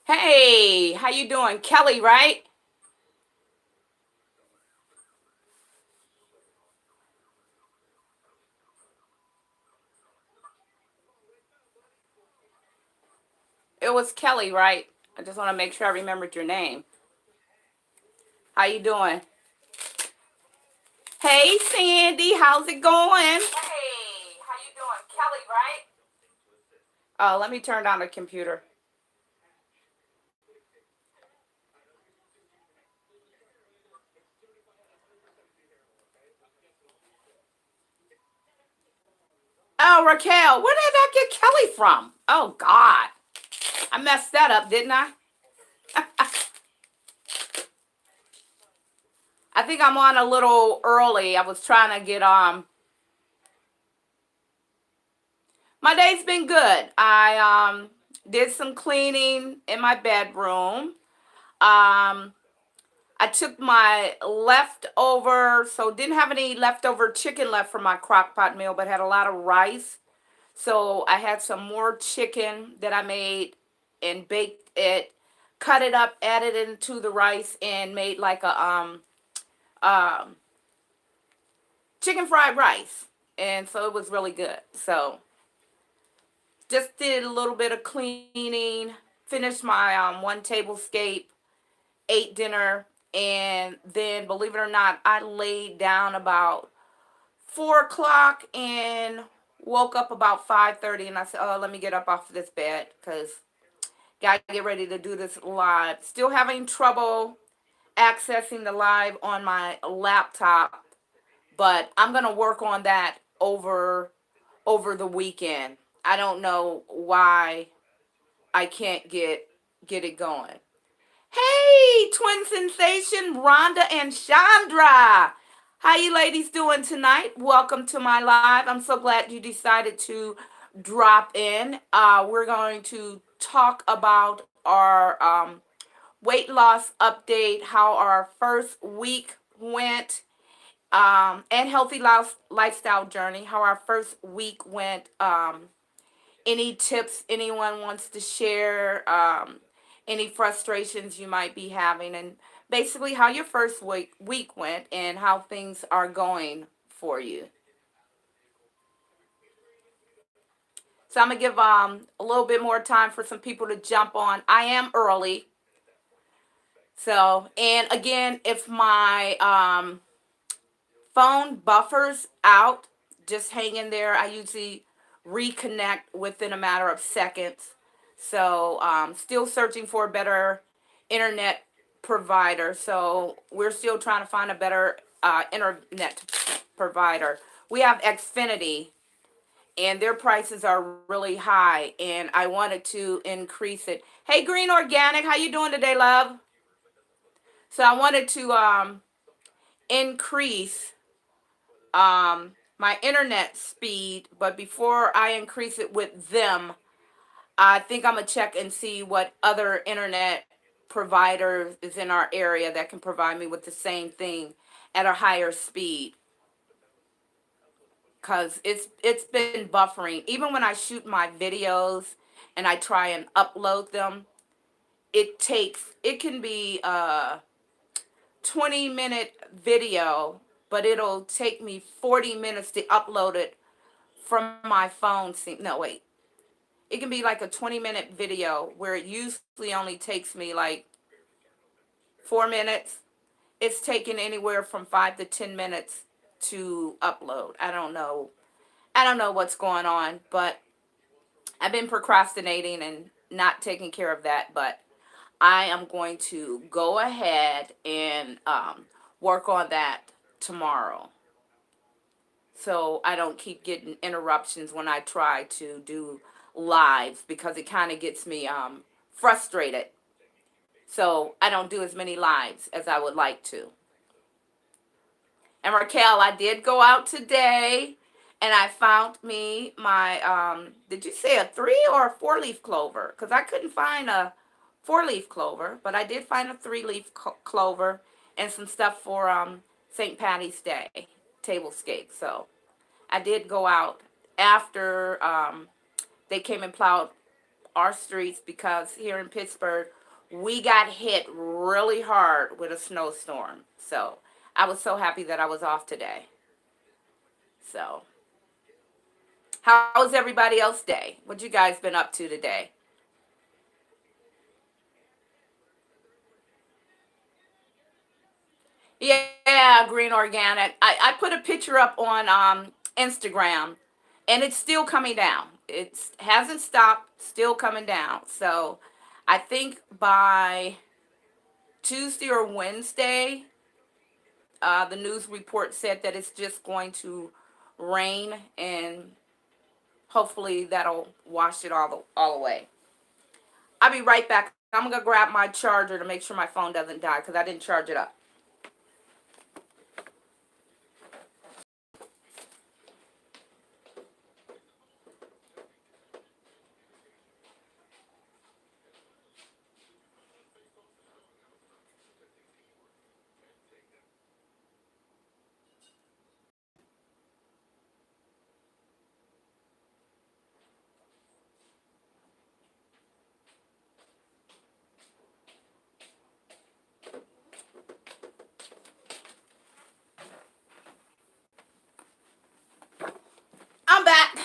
Hey, how you doing? Kelly, right? It was Kelly, right? I just want to make sure I remembered your name. How you doing? Hey, Sandy, how's it going? Hey, how you doing? Kelly, right? Oh, let me turn down the computer. Oh, Raquel, where did I get Kelly from? Oh, God. I messed that up, didn't I? I think I'm on a little early. I was trying to get my day's been good. I did some cleaning in my bedroom. Um I took my leftover, so didn't have any leftover chicken left from my crock pot meal, but had a lot of rice. So I had some more chicken that I made and baked it, cut it up, added it into the rice, and made like a um chicken fried rice. And so it was really good. So just did a little bit of cleaning, finished my one tablescape, ate dinner, and then believe it or not, I laid down about 4 o'clock and woke up about 5:30, and I said, "Oh, let me get up off of this bed because gotta get ready to do this live." Still having trouble accessing the live on my laptop, but I'm gonna work on that over the weekend. I don't know why I can't get it going. Hey, twin sensation Rhonda and Chandra. How you ladies doing tonight? Welcome to my live. I'm so glad you decided to drop in. We're going to talk about our weight loss update, how our first week went, and healthy lifestyle journey, how our first week went. Any tips anyone wants to share, any frustrations you might be having, and basically how your first week went and how things are going for you. So I'm gonna give a little bit more time for some people to jump on. I am early, so and again, if my phone buffers out, just hang in there. I usually reconnect within a matter of seconds. So, still searching for a better internet provider. So, we're still trying to find a better internet provider. We have Xfinity, and their prices are really high, and I wanted to increase it. Hey, Green Organic, how you doing today, love? So, I wanted to increase my internet speed, but before I increase it with them, I think I'm gonna check and see what other internet providers is in our area that can provide me with the same thing at a higher speed. Cause it's been buffering. Even when I shoot my videos and I try and upload them, it can be a 20-minute video, but it'll take me 40 minutes to upload it from my phone. No, wait. It can be like a 20-minute video where it usually only takes me like 4 minutes. It's taking anywhere from 5 to 10 minutes to upload. I don't know what's going on, but I've been procrastinating and not taking care of that. But I am going to go ahead and work on that tomorrow, so I don't keep getting interruptions when I try to do lives, because it kind of gets me frustrated. So I don't do as many lives as I would like to. And Raquel, I did go out today and I found me my did you say a 3 or 4 leaf clover? Because I couldn't find a 4 leaf clover, but I did find a 3 leaf clover and some stuff for St. Patty's Day tablescape. So I did go out after they came and plowed our streets, because here in Pittsburgh we got hit really hard with a snowstorm. So I was so happy that I was off today. So how was everybody else day? What you guys been up to today? Yeah, green organic. I put a picture up on Instagram, and it's still coming down. It hasn't stopped, still coming down. So I think by Tuesday or Wednesday, the news report said that it's just going to rain, and hopefully that'll wash it all away. I'll be right back. I'm gonna grab my charger to make sure my phone doesn't die because I didn't charge it up. I'm back.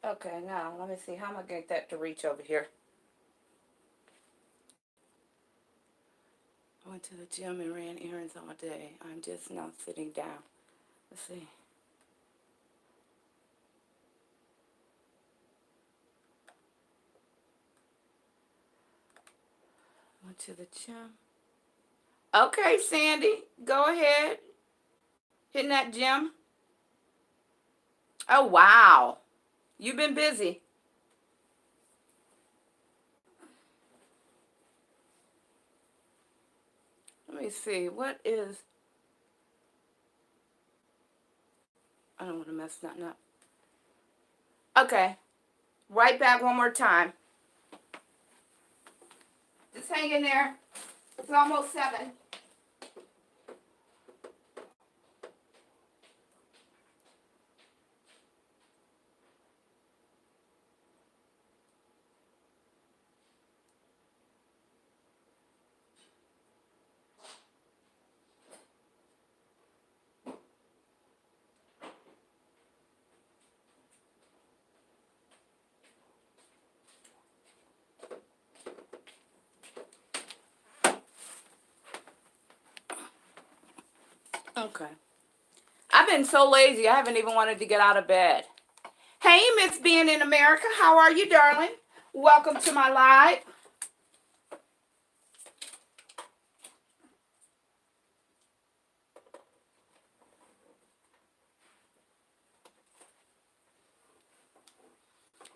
Okay, now let me see how am I gonna get that to reach over here. I went to the gym and ran errands all day. I'm just now sitting down. Let's see. Went to the gym. Okay, Sandy, go ahead. Hitting that gym. Oh wow, you've been busy. Let me see. What is? I don't want to mess nothing up. Okay, right back one more time. Just hang in there. It's almost 7. Okay. I've been so lazy. I haven't even wanted to get out of bed. Hey, Miss Being in America, how are you, darling? Welcome to my live.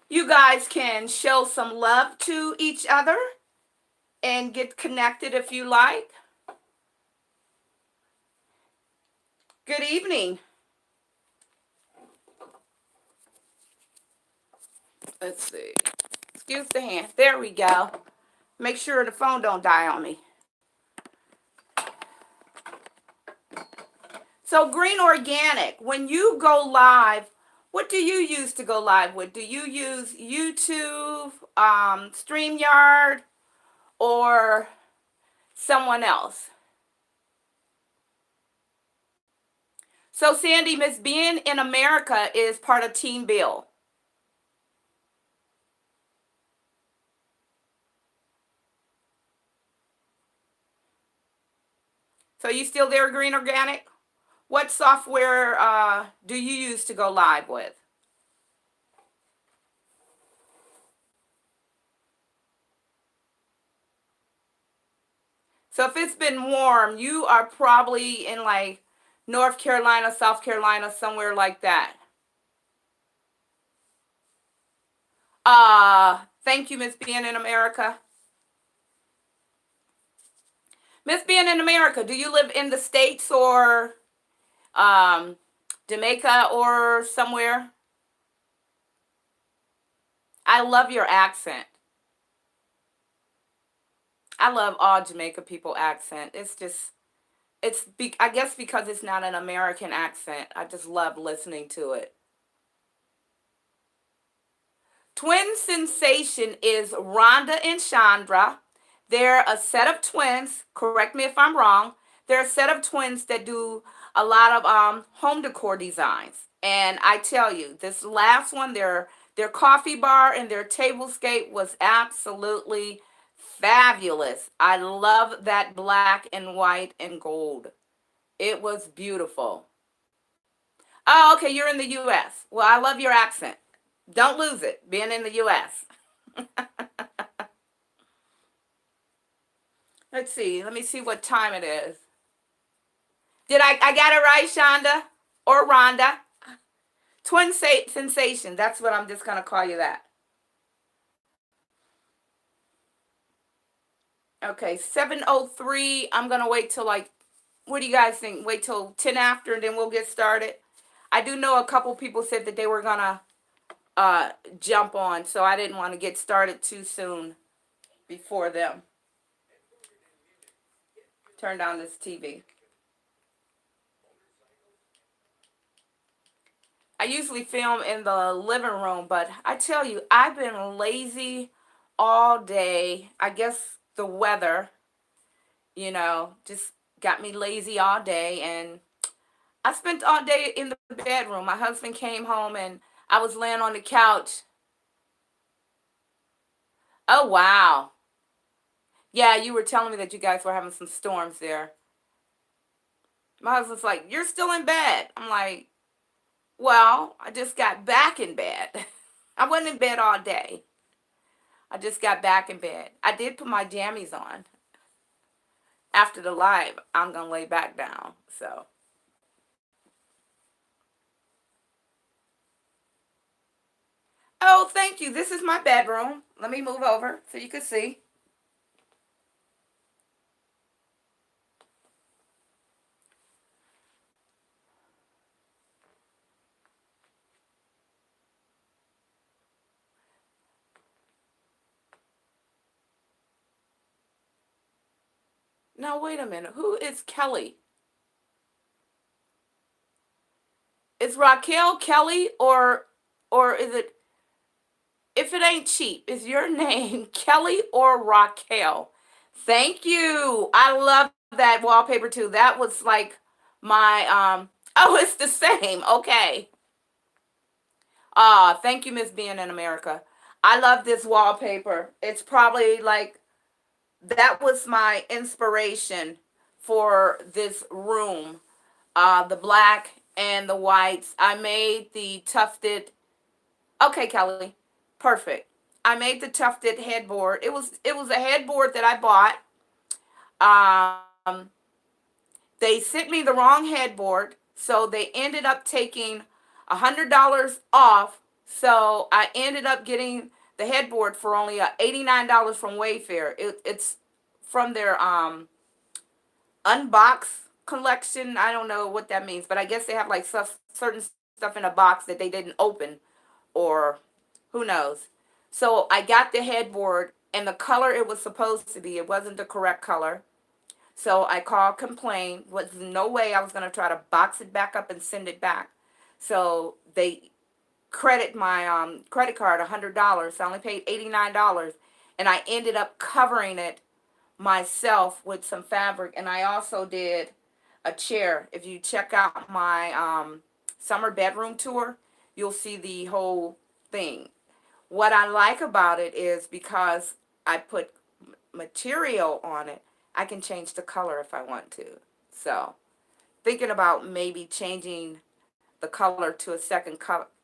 You guys can show some love to each other and get connected if you like. Good evening. Let's see. Excuse the hand. There we go. Make sure the phone don't die on me. So Green Organic, when you go live, what do you use to go live with? Do you use YouTube, StreamYard, or someone else? So Sandy, Miss Being in America is part of Team Bill. So you still there, Green Organic? What software do you use to go live with? So if it's been warm, you are probably in like North Carolina, South Carolina, somewhere like that. Thank you, Miss Being in America. Miss Being in America, do you live in the States or um, Jamaica or somewhere? I love your accent. I love all Jamaica people accent. It's just I guess because it's not an American accent. I just love listening to it. Twin Sensation is Rhonda and Chandra. They're a set of twins. Correct me if I'm wrong. They're a set of twins that do a lot of home decor designs. And I tell you, this last one, their coffee bar and their tablescape was absolutely fabulous. I love that black and white and gold. It was beautiful. Oh, okay, you're in the US. Well, I love your accent. Don't lose it, being in the US. Let's see. Let me see what time it is. Did I got it right, Shonda? Or Rhonda? Sensation. That's what I'm just going to call you that. Okay, 7:03. I'm going to wait till like, what do you guys think? Wait till 10 after and then we'll get started. I do know a couple people said that they were going to jump on, so I didn't want to get started too soon before them. Turn down this TV. I usually film in the living room, but I tell you, I've been lazy all day. I guess the weather, just got me lazy all day. And I spent all day in the bedroom. My husband came home and I was laying on the couch. Oh, wow. Yeah, you were telling me that you guys were having some storms there. My husband's like, "You're still in bed." I'm like, "Well, I just got back in bed. I wasn't in bed all day. I just got back in bed. I did put my jammies on. After the live, I'm going to lay back down." So, oh, thank you. This is my bedroom. Let me move over so you can see. Now, wait a minute. Who is Kelly? Is Raquel Kelly or is it, if it ain't cheap, is your name Kelly or Raquel? Thank you. I love that wallpaper too. That was like my oh, it's the same. Okay. Thank you, Miss Being in America. I love this wallpaper. It's probably like that was my inspiration for this room. The black and the whites. I made the tufted. Okay, Kelly. Perfect. I made the tufted headboard. It was a headboard that I bought. Um, they sent me the wrong headboard, so they ended up taking $100 off. So I ended up getting the headboard for only $89 from Wayfair. It's from their unbox collection. I don't know what that means, but I guess they have like certain stuff in a box that they didn't open, or who knows. So I got the headboard and the color it was supposed to be, it wasn't the correct color. So I called, complained. Was no way I was going to try to box it back up and send it back. So they credit my credit card $100. So I only paid $89, and I ended up covering it myself with some fabric. And I also did a chair. If you check out my summer bedroom tour, you'll see the whole thing. What I like about it is because I put material on it, I can change the color if I want to. So, thinking about maybe changing the color to a second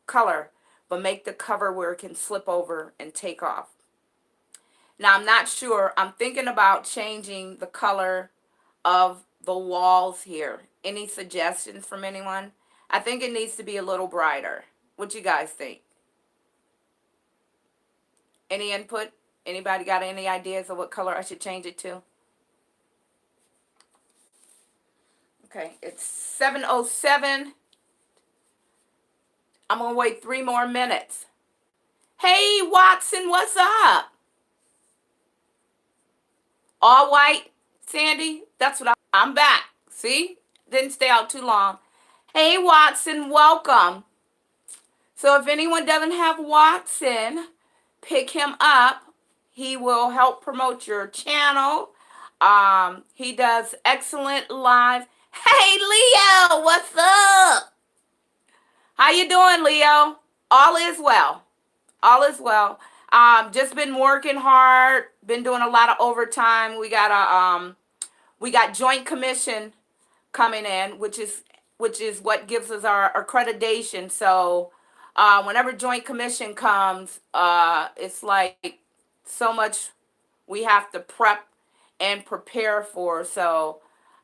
color, but make the cover where it can slip over and take off. Now, I'm not sure. I'm thinking about changing the color of the walls here. Any suggestions from anyone? I think it needs to be a little brighter. What you guys think? Any input? Anybody got any ideas of what color I should change it to? Okay, it's 7:07. I'm going to wait 3 more minutes. Hey, Watson, what's up? All white, Sandy? That's what I'm back. See? Didn't stay out too long. Hey, Watson, welcome. So if anyone doesn't have Watson, pick him up. He will help promote your channel. He does excellent live. Hey, Leo, what's up? How you doing, Leo? All is well. All is well. Just been working hard. Been doing a lot of overtime. We got joint commission coming in, which is what gives us our accreditation. So whenever joint commission comes, it's like so much we have to prep and prepare for. So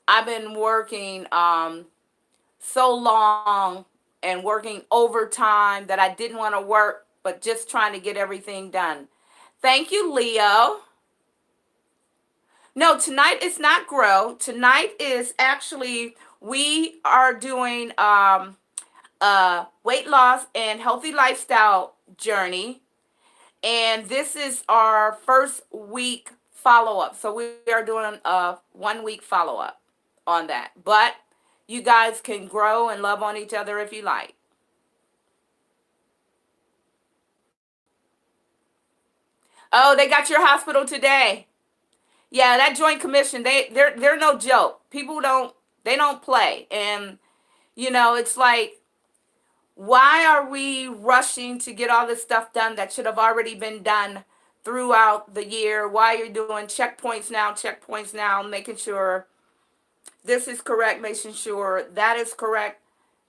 I've been working so long and working overtime that I didn't want to work, but just trying to get everything done. Thank you, Leo. No, tonight is not grow. Tonight is actually we are doing weight loss and healthy lifestyle journey, and this is our first week follow up. So we are doing a 1 week follow up on that. But you guys can grow and love on each other if you like. Oh, they got your hospital today. Yeah, that joint commission, they're no joke. People don't play. And it's like, why are we rushing to get all this stuff done that should have already been done throughout the year? Why are you doing checkpoints now, making sure this is correct, making sure that is correct?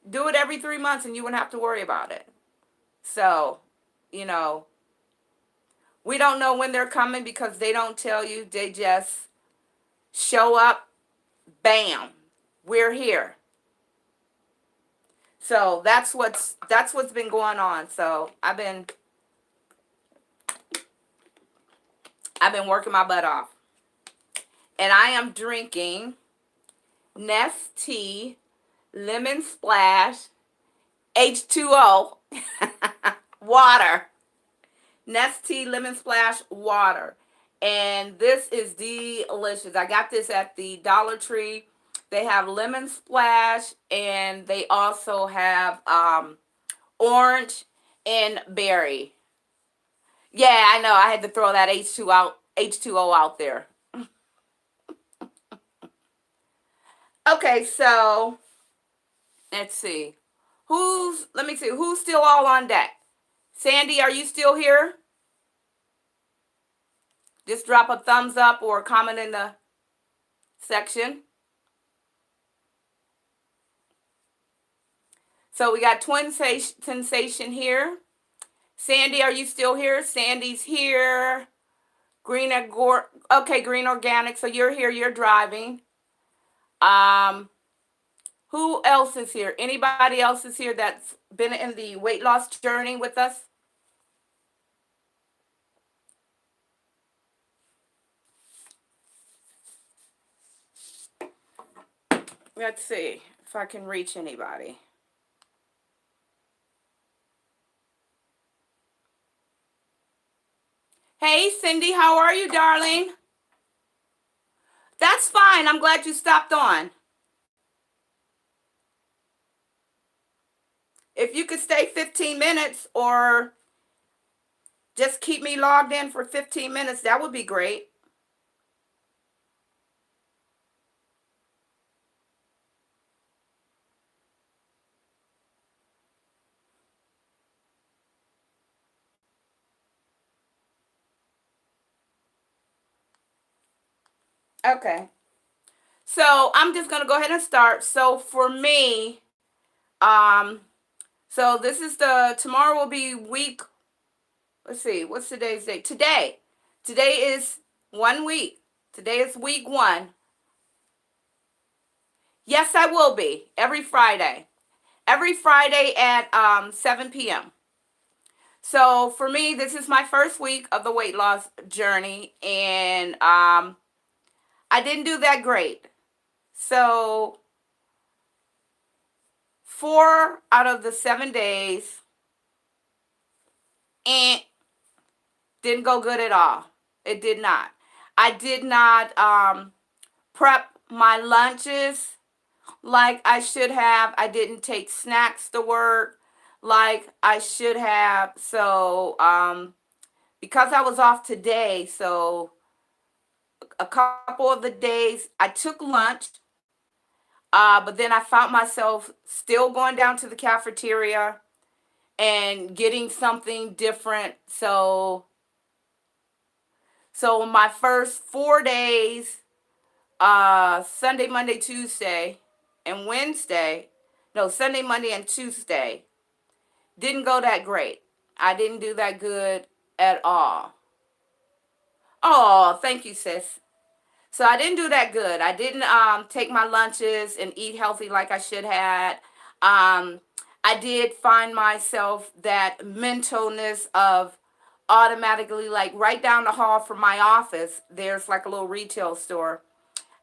Do it every 3 months and you wouldn't have to worry about it. So, you know, we don't know when they're coming because they don't tell you. They just show up, bam, we're here. So that's what's been going on. So I've been working my butt off. And I am drinking Nestea Lemon Splash H2O water. Nestea Lemon Splash water. And this is delicious. I got this at the Dollar Tree. They have lemon splash and they also have orange and berry. Yeah, I know. I had to throw that H2O out there. Okay, so let's see. Let me see. Who's still all on deck? Sandy, are you still here? Just drop a thumbs up or comment in the section. So we got Twin Sensation here. Sandy, are you still here? Sandy's here. Green Organic. So you're here. You're driving. Who else is here? Anybody else is here that's been in the weight loss journey with us? Let's see if I can reach anybody. Hey, Cindy, how are you, darling? That's fine. I'm glad you stopped on. If you could stay 15 minutes or just keep me logged in for 15 minutes, that would be great. Okay. So I'm just going to go ahead and start. So for me, so this is tomorrow will be week, let's see, what's today's date? Today is 1 week. Today is week 1. Yes, I will be every Friday at 7 p.m. So for me, this is my first week of the weight loss journey, and I didn't do that great. So 4 out of the 7 days, and didn't go good at all. It did not. I did not prep my lunches like I should have. I didn't take snacks to work like I should have. So, because I was off today, so a couple of the days I took lunch, but then I found myself still going down to the cafeteria and getting something different. So my first 4 days, Sunday, Monday, Tuesday, and Wednesday, no, Sunday, Monday, and Tuesday, didn't go that great. I didn't do that good at all. Oh, thank you, sis. So I didn't do that good. I didn't take my lunches and eat healthy like I should had. Um, I did find myself that mentalness of automatically, like right down the hall from my office, there's like a little retail store.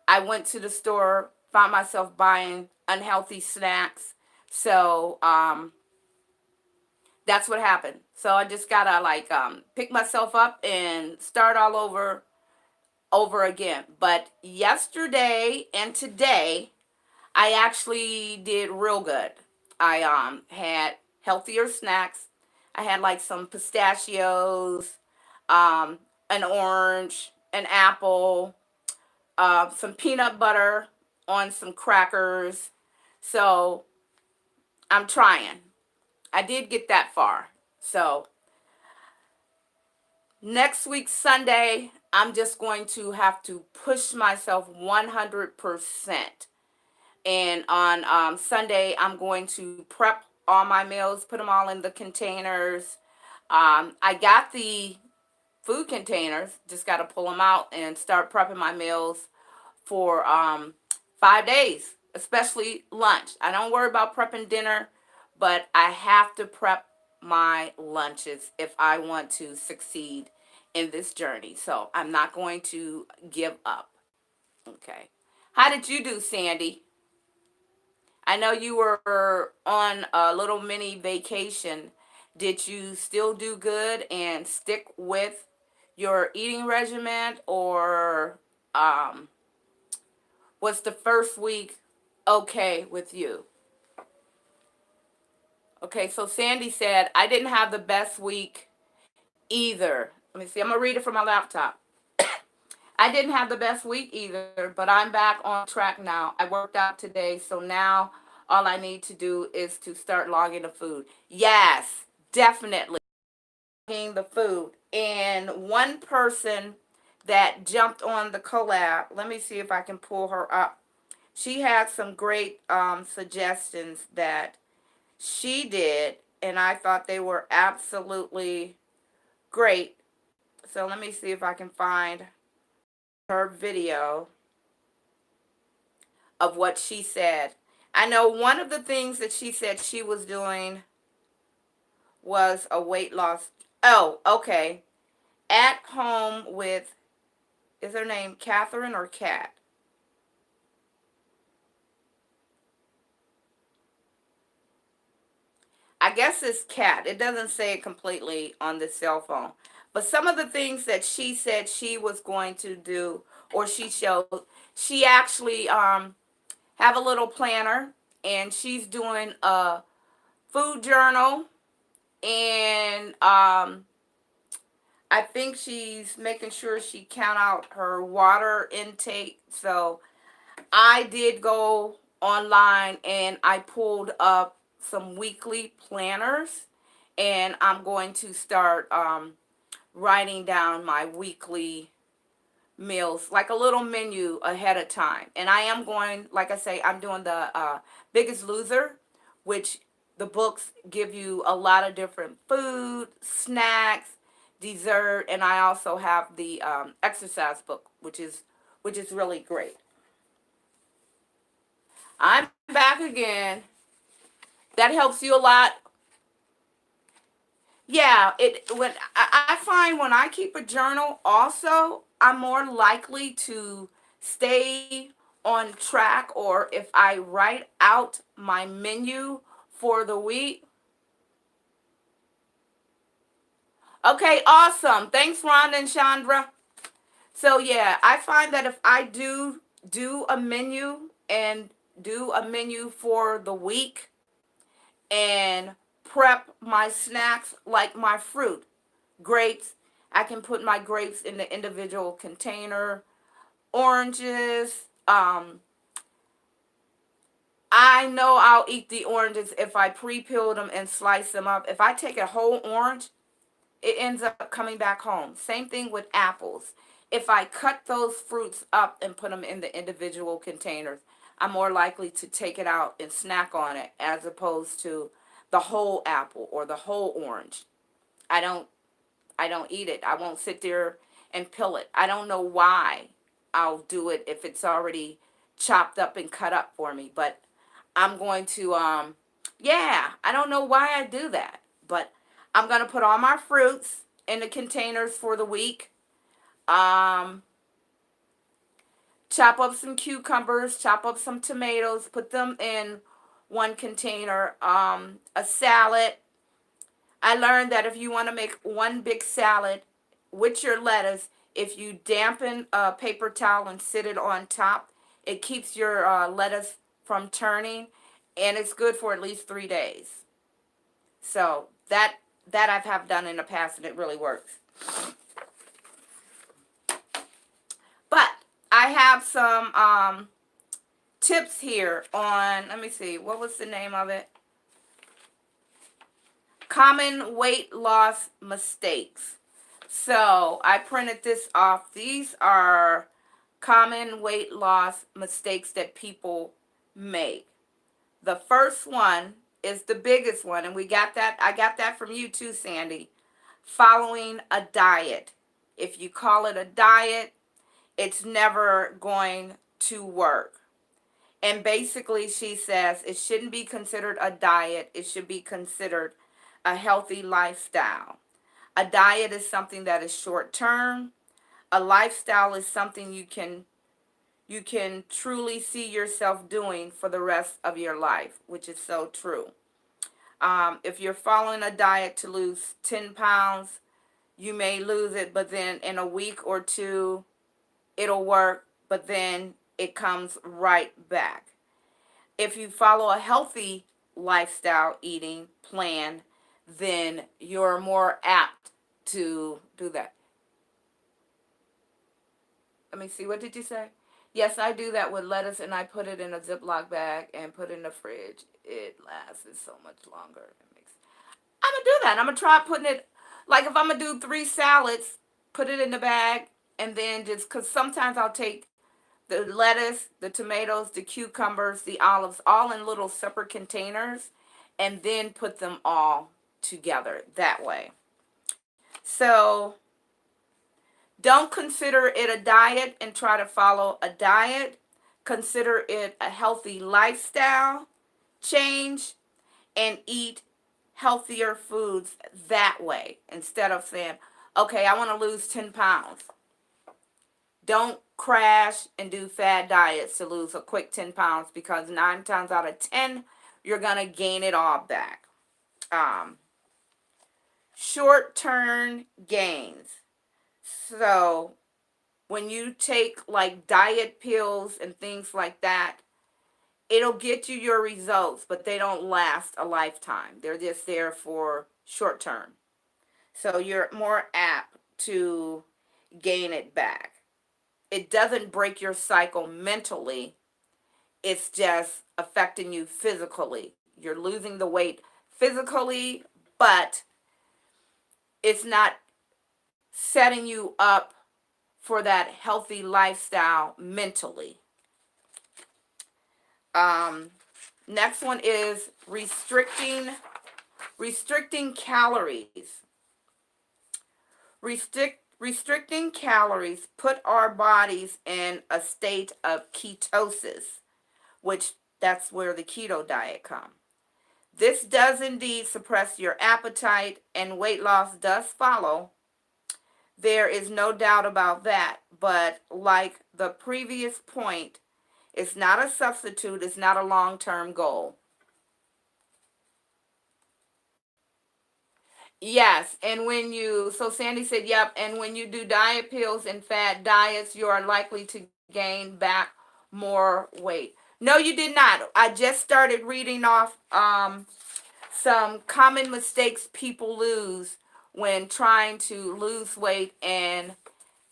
I went to the store, found myself buying unhealthy snacks. So that's what happened. So I just gotta like pick myself up and start all over again. But yesterday and today, I actually did real good. I had healthier snacks. I had like some pistachios, um, an orange, an apple, some peanut butter on some crackers. So I'm trying. I did get that far. So next week, Sunday, I'm just going to have to push myself 100%. And on Sunday, I'm going to prep all my meals, put them all in the containers. I got the food containers, just got to pull them out and start prepping my meals for 5 days, especially lunch. I don't worry about prepping dinner, but I have to prep my lunches if I want to succeed in this journey. So I'm not going to give up. Okay. How did you do, Sandy? I know you were on a little mini vacation. Did you still do good and stick with your eating regimen, or um, was the first week okay with you? Okay, so Sandy said, I didn't have the best week either. Let me see, I'm going to read it from my laptop. I didn't have the best week either, but I'm back on track now. I worked out today, so now all I need to do is to start logging the food. Yes, definitely logging the food. And one person that jumped on the collab, let me see if I can pull her up. She had some great suggestions that she did, and I thought they were absolutely great. So let me see if I can find her video of what she said. I know one of the things that she said she was doing was a weight loss. Oh, okay. At home with, is her name Catherine or Kat? I guess it's Kat. It doesn't say it completely on the cell phone. But some of the things that she said she was going to do, or she showed, she actually have a little planner, and she's doing a food journal, and I think she's making sure she count out her water intake. So I did go online and I pulled up some weekly planners, and I'm going to start writing down my weekly meals, like a little menu ahead of time. And I am going, like I say, I'm doing the Biggest Loser, which the books give you a lot of different food, snacks, dessert, and I also have the exercise book, which is really great. I'm back again. That helps you a lot. Yeah, it when I find when I keep a journal also, I'm more likely to stay on track, or if I write out my menu for the week. Okay, awesome. Thanks, Rhonda and Chandra. So yeah, I find that if I do a menu and do a menu for the week and prep my snacks like my fruit. Grapes, I can put my grapes in the individual container. Oranges, I know I'll eat the oranges if I pre-peel them and slice them up. If I take a whole orange, it ends up coming back home. Same thing with apples. If I cut those fruits up and put them in the individual containers, I'm more likely to take it out and snack on it as opposed to the whole apple or the whole orange. I don't I don't eat it. I won't sit there and peel it. I don't know why I'll do it if it's already chopped up and cut up for me, but I'm going to yeah, I don't know why I do that, but I'm going to put all my fruits in the containers for the week. Um Chop up some cucumbers, chop up some tomatoes, put them in one container. A salad, I learned that if you want to make one big salad with your lettuce, if you dampen a paper towel and sit it on top, it keeps your lettuce from turning, and it's good for at least 3 days. So that I have done in the past, and it really works. But I have some tips here on. Let me see. What was the name of it? Common weight loss mistakes. So I printed this off. These are common weight loss mistakes that people make. The first one is the biggest one, and we got that. I got that from you too, Sandy. Following a diet. If you call it a diet, it's never going to work. And basically, she says it shouldn't be considered a diet. It should be considered a healthy lifestyle. A diet is something that is short term. A lifestyle is something you can truly see yourself doing for the rest of your life, which is so true. If you're following a diet to lose 10 pounds, you may lose it, but then in a week or two, it'll work, but then it comes right back. If you follow a healthy lifestyle eating plan, then you're more apt to do that. Let me see, what did you say? Yes, I do that with lettuce, and I put it in a Ziploc bag and put it in the fridge. It lasts so much longer. I'm going to do that. I'm going to try putting it, like if I'm going to do 3 salads, put it in the bag, and then just, because sometimes I'll take the lettuce, the tomatoes, the cucumbers, the olives, all in little separate containers, and then put them all together that way. So don't consider it a diet and try to follow a diet. Consider it a healthy lifestyle change and eat healthier foods that way instead of saying, okay, I want to lose 10 pounds. Don't crash and do fad diets to lose a quick 10 pounds, because 9 times out of 10, you're going to gain it all back. Short-term gains. So when you take like diet pills and things like that, it'll get you your results, but they don't last a lifetime. They're just there for short term. So you're more apt to gain it back. It doesn't break your cycle mentally. It's just affecting you physically. You're losing the weight physically, but it's not setting you up for that healthy lifestyle mentally. Next one is restricting calories. Restricting calories put our bodies in a state of ketosis, which that's where the keto diet comes. This does indeed suppress your appetite, and weight loss does follow. There is no doubt about that. But like the previous point, it's not a substitute. It's not a long-term goal. Yes, and so Sandy said, yep, and when you do diet pills and fat diets, you are likely to gain back more weight. No, you did not. I just started reading off some common mistakes people lose when trying to lose weight and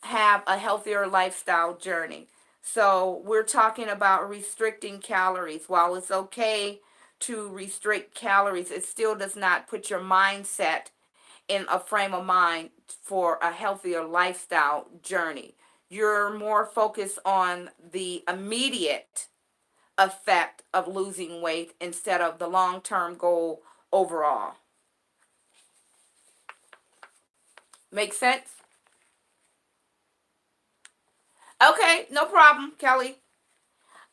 have a healthier lifestyle journey. So we're talking about restricting calories. While it's okay to restrict calories, it still does not put your mindset in a frame of mind for a healthier lifestyle journey. You're more focused on the immediate effect of losing weight instead of the long-term goal overall. Make sense? Okay, no problem, Kelly.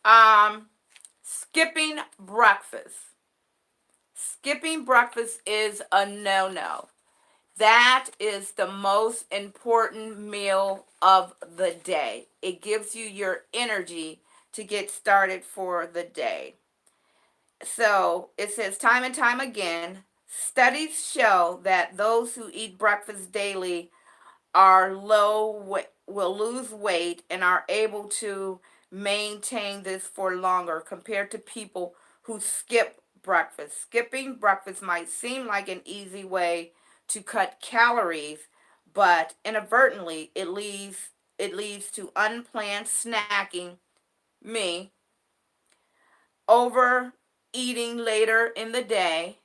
Um, skipping breakfast. Skipping breakfast is a no-no. That is the most important meal of the day. It gives you your energy to get started for the day. So it says time and time again, studies show that those who eat breakfast daily are will lose weight and are able to maintain this for longer compared to people who skip breakfast. Skipping breakfast might seem like an easy way to cut calories, but inadvertently it leads to unplanned snacking, me, overeating later in the day,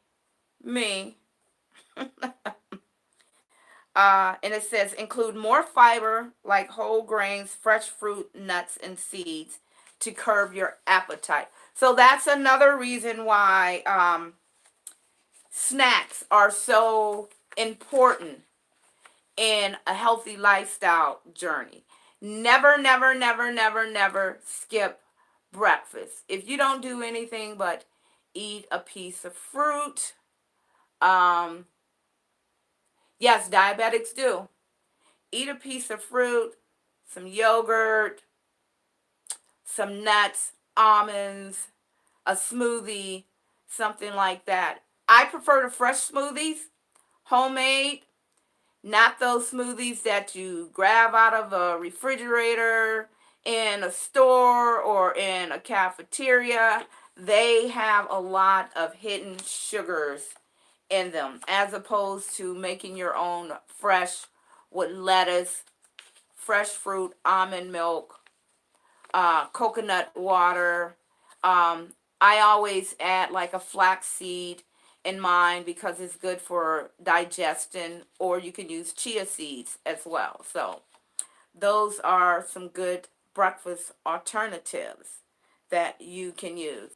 me, and it says include more fiber like whole grains, fresh fruit, nuts, and seeds to curb your appetite. So that's another reason why snacks are so important in a healthy lifestyle journey. Never, never, never, never, never skip breakfast. If you don't do anything but eat a piece of fruit, um, yes, diabetics do. Eat a piece of fruit, some yogurt, some nuts, almonds, a smoothie, something like that. I prefer the fresh smoothies, homemade, not those smoothies that you grab out of a refrigerator in a store or in a cafeteria. They have a lot of hidden sugars in them, as opposed to making your own fresh with lettuce, fresh fruit, almond milk, coconut water. I always add like a flax seed in mine because it's good for digestion, or you can use chia seeds as well. So those are some good breakfast alternatives that you can use.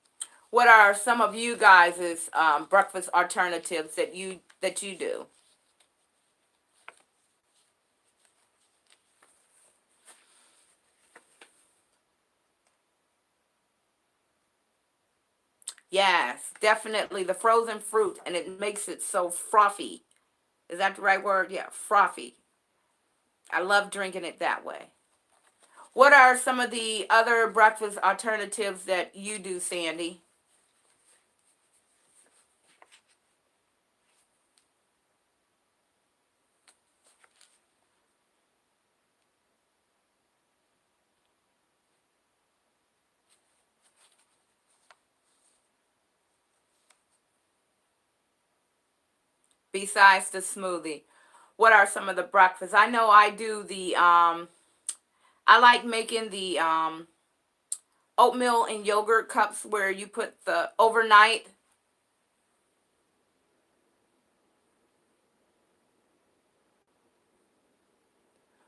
What are some of you guys' breakfast alternatives that you do? Yes, definitely the frozen fruit, and it makes it so frothy. Is that the right word? Yeah, frothy. I love drinking it that way. What are some of the other breakfast alternatives that you do, Sandy? Besides the smoothie? What are some of the breakfasts? I know I do I like making the oatmeal and yogurt cups where you put the overnight.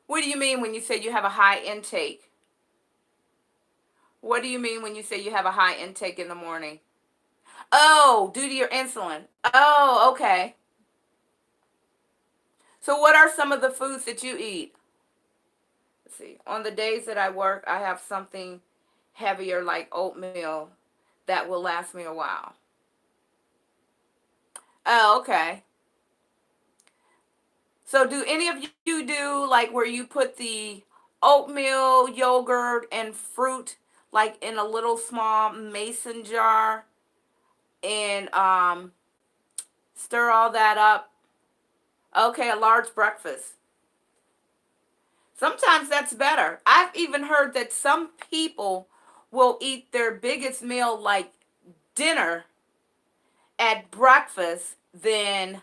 What do you mean when you say you have a high intake? What do you mean when you say you have a high intake in the morning? Oh, due to your insulin. Oh, okay. So what are some of the foods that you eat? Let's see. On the days that I work, I have something heavier like oatmeal that will last me a while. Oh, okay. So do any of you do like where you put the oatmeal, yogurt, and fruit like in a little small mason jar and stir all that up? Okay, a large breakfast. Sometimes that's better. I've even heard that some people will eat their biggest meal like dinner at breakfast, then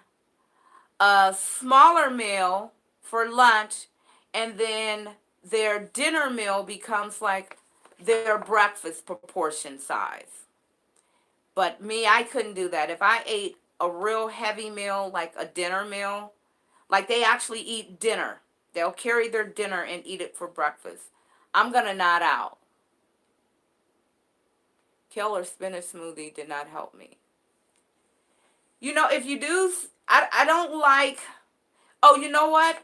a smaller meal for lunch, and then their dinner meal becomes like their breakfast proportion size. But me, I couldn't do that. If I ate a real heavy meal, like a dinner meal, like they actually eat dinner, they'll carry their dinner and eat it for breakfast. I'm going to nod out. Kale or spinach smoothie did not help me. You know, if you do, I don't like, oh, you know what?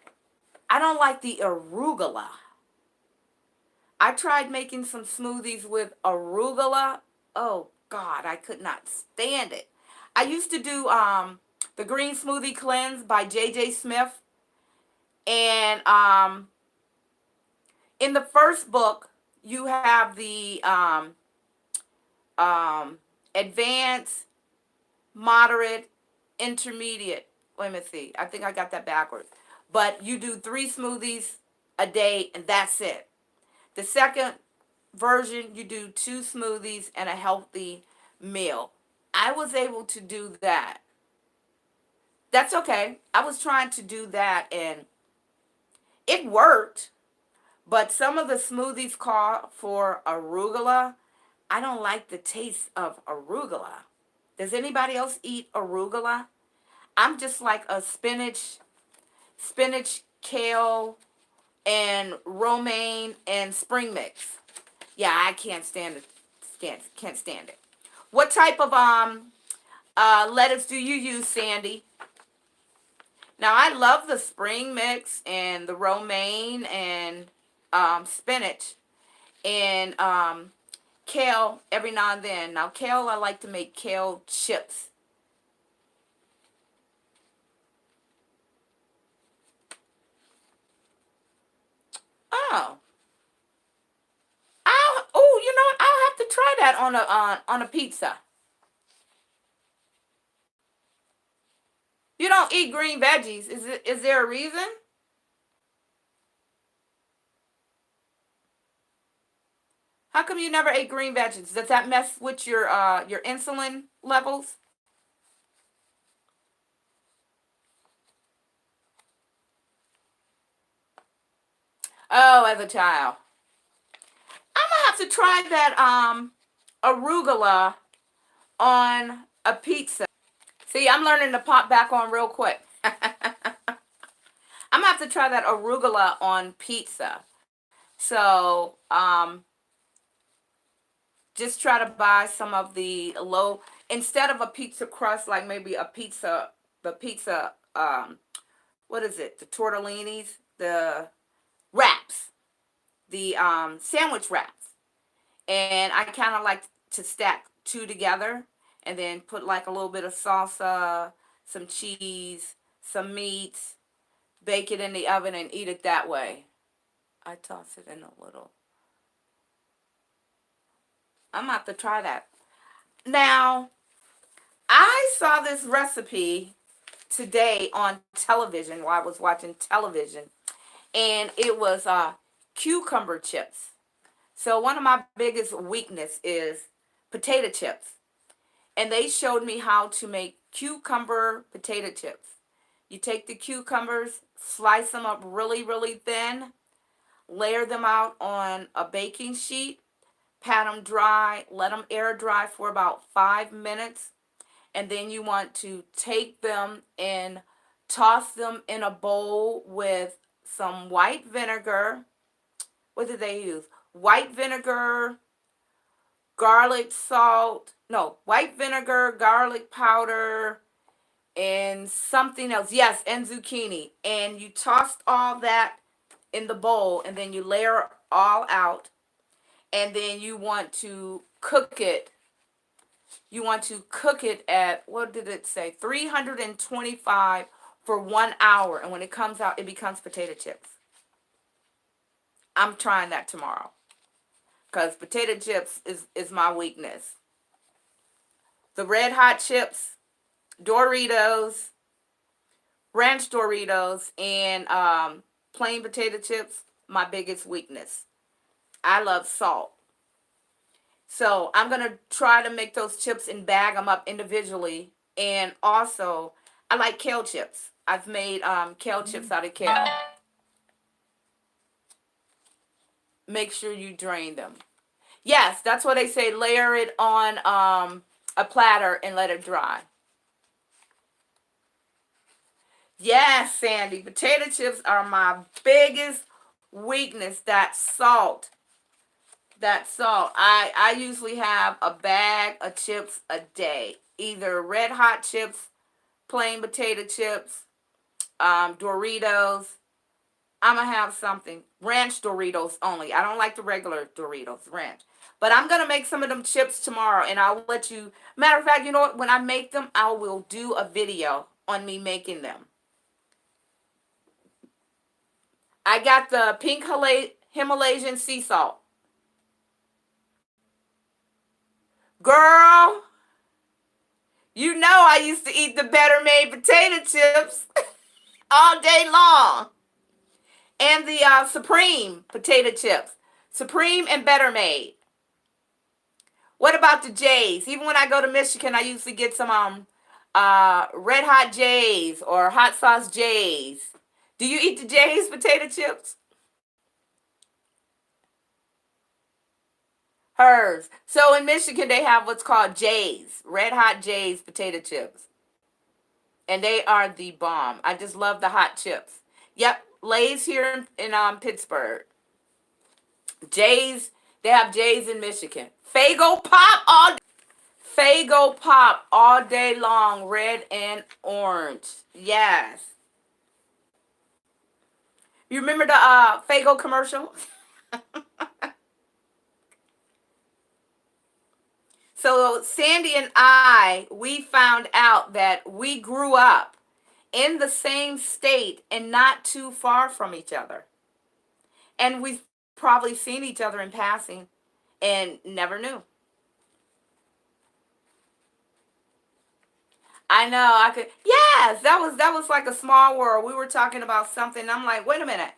I don't like the arugula. I tried making some smoothies with arugula. Oh God, I could not stand it. I used to do the Green Smoothie Cleanse by J.J. Smith, and in the first book you have the um, advanced, moderate, intermediate. Let me see. I think I got that backwards. But you do 3 smoothies a day, and that's it. The second version, you do 2 smoothies and a healthy meal. I was able to do that. That's okay. I was trying to do that, and it worked. But some of the smoothies call for arugula. I don't like the taste of arugula. Does anybody else eat arugula? I'm just like a spinach, kale, and romaine and spring mix. Yeah, I can't stand it. Can't stand it. What type of lettuce do you use, Sandy? Now I love the spring mix and the romaine and spinach and kale every now and then. Now kale, I like to make kale chips. Oh, you know what? I'll have to try that on a pizza. You don't eat green veggies. Is there a reason? How come you never ate green veggies? Does that mess with your insulin levels? Oh, as a child. I'm gonna have to try that arugula on a pizza. See, I'm learning to pop back on real quick. I'm gonna have to try that arugula on pizza. So, just try to buy some of the low, instead of a pizza crust, like maybe the pizza, what is it? The tortellinis, the wraps, the sandwich wraps. And I kind of like to stack 2 together and then put like a little bit of salsa, some cheese, some meats, bake it in the oven and eat it that way. I toss it in a little. I'm gonna have to try that. Now, I saw this recipe today on television while I was watching television, and it was cucumber chips. So one of my biggest weakness is potato chips. And they showed me how to make cucumber potato chips. You take the cucumbers, slice them up really, really thin, layer them out on a baking sheet, pat them dry, let them air dry for about 5 minutes, and then you want to take them and toss them in a bowl with some white vinegar. What did they use? White vinegar, garlic salt, no, white vinegar, garlic powder, and something else. Yes, and zucchini. And you tossed all that in the bowl, and then you layer all out, and then you want to cook it. You want to cook it at, what did it say? 325 for 1 hour. And when it comes out, it becomes potato chips. I'm trying that tomorrow because potato chips is my weakness. The red hot chips, Doritos, ranch Doritos, and plain potato chips, my biggest weakness. I love salt. So I'm going to try to make those chips and bag them up individually. And also, I like kale chips. I've made kale chips out of kale. Make sure you drain them. Yes, that's what they say. Layer it on a platter and let it dry. Yes, Sandy. Potato chips are my biggest weakness. That salt. That salt. I usually have a bag of chips a day. Either red hot chips, plain potato chips, Doritos. I'm going to have something. Ranch Doritos only. I don't like the regular Doritos, ranch. But I'm going to make some of them chips tomorrow, and I'll let you. Matter of fact, you know what? When I make them, I will do a video on me making them. I got the pink Himalayan sea salt. Girl, you know I used to eat the Better Made potato chips all day long. And the Supreme potato chips. Supreme and Better Made. What about the J's? Even when I go to Michigan, I usually get some Red Hot J's or Hot Sauce J's. Do you eat the J's potato chips? Hers. So in Michigan, they have what's called J's, Red Hot J's potato chips. And they are the bomb. I just love the hot chips. Yep, Lay's here in Pittsburgh. J's, they have J's in Michigan. Fago Pop all day long, red and orange. Yes. You remember the Fago commercial? So Sandy and I, we found out that we grew up in the same state and not too far from each other. And we've probably seen each other in passing and never knew. I know, I could. Yes, that was like a small world. We were talking about something. I'm like, wait a minute.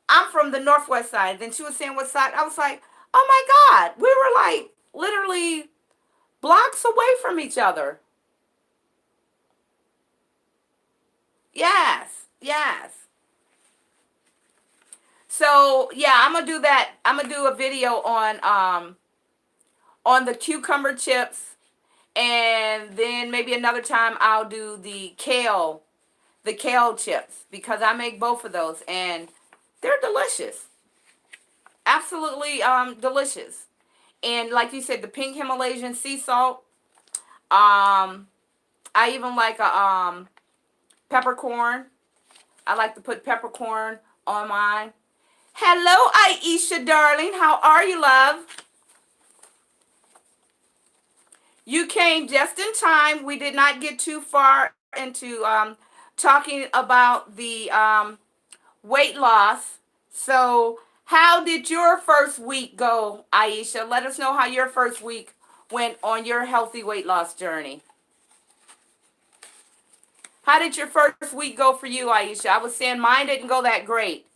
I'm from the northwest side. Then she was saying what side. I was like, oh my God. We were like literally blocks away from each other. Yes, yes. So yeah, I'm gonna do that. I'm gonna do a video on the cucumber chips, and then maybe another time I'll do the kale chips, because I make both of those and they're delicious. Absolutely delicious. And like you said, the pink Himalayan sea salt. I even like a peppercorn. I like to put peppercorn on mine. Hello, Aisha, darling. How are you, love? You came just in time. We did not get too far into talking about the weight loss. So, how did your first week go, Aisha? Let us know how your first week went on your healthy weight loss journey. How did your first week go for you, Aisha? I was saying mine didn't go that great.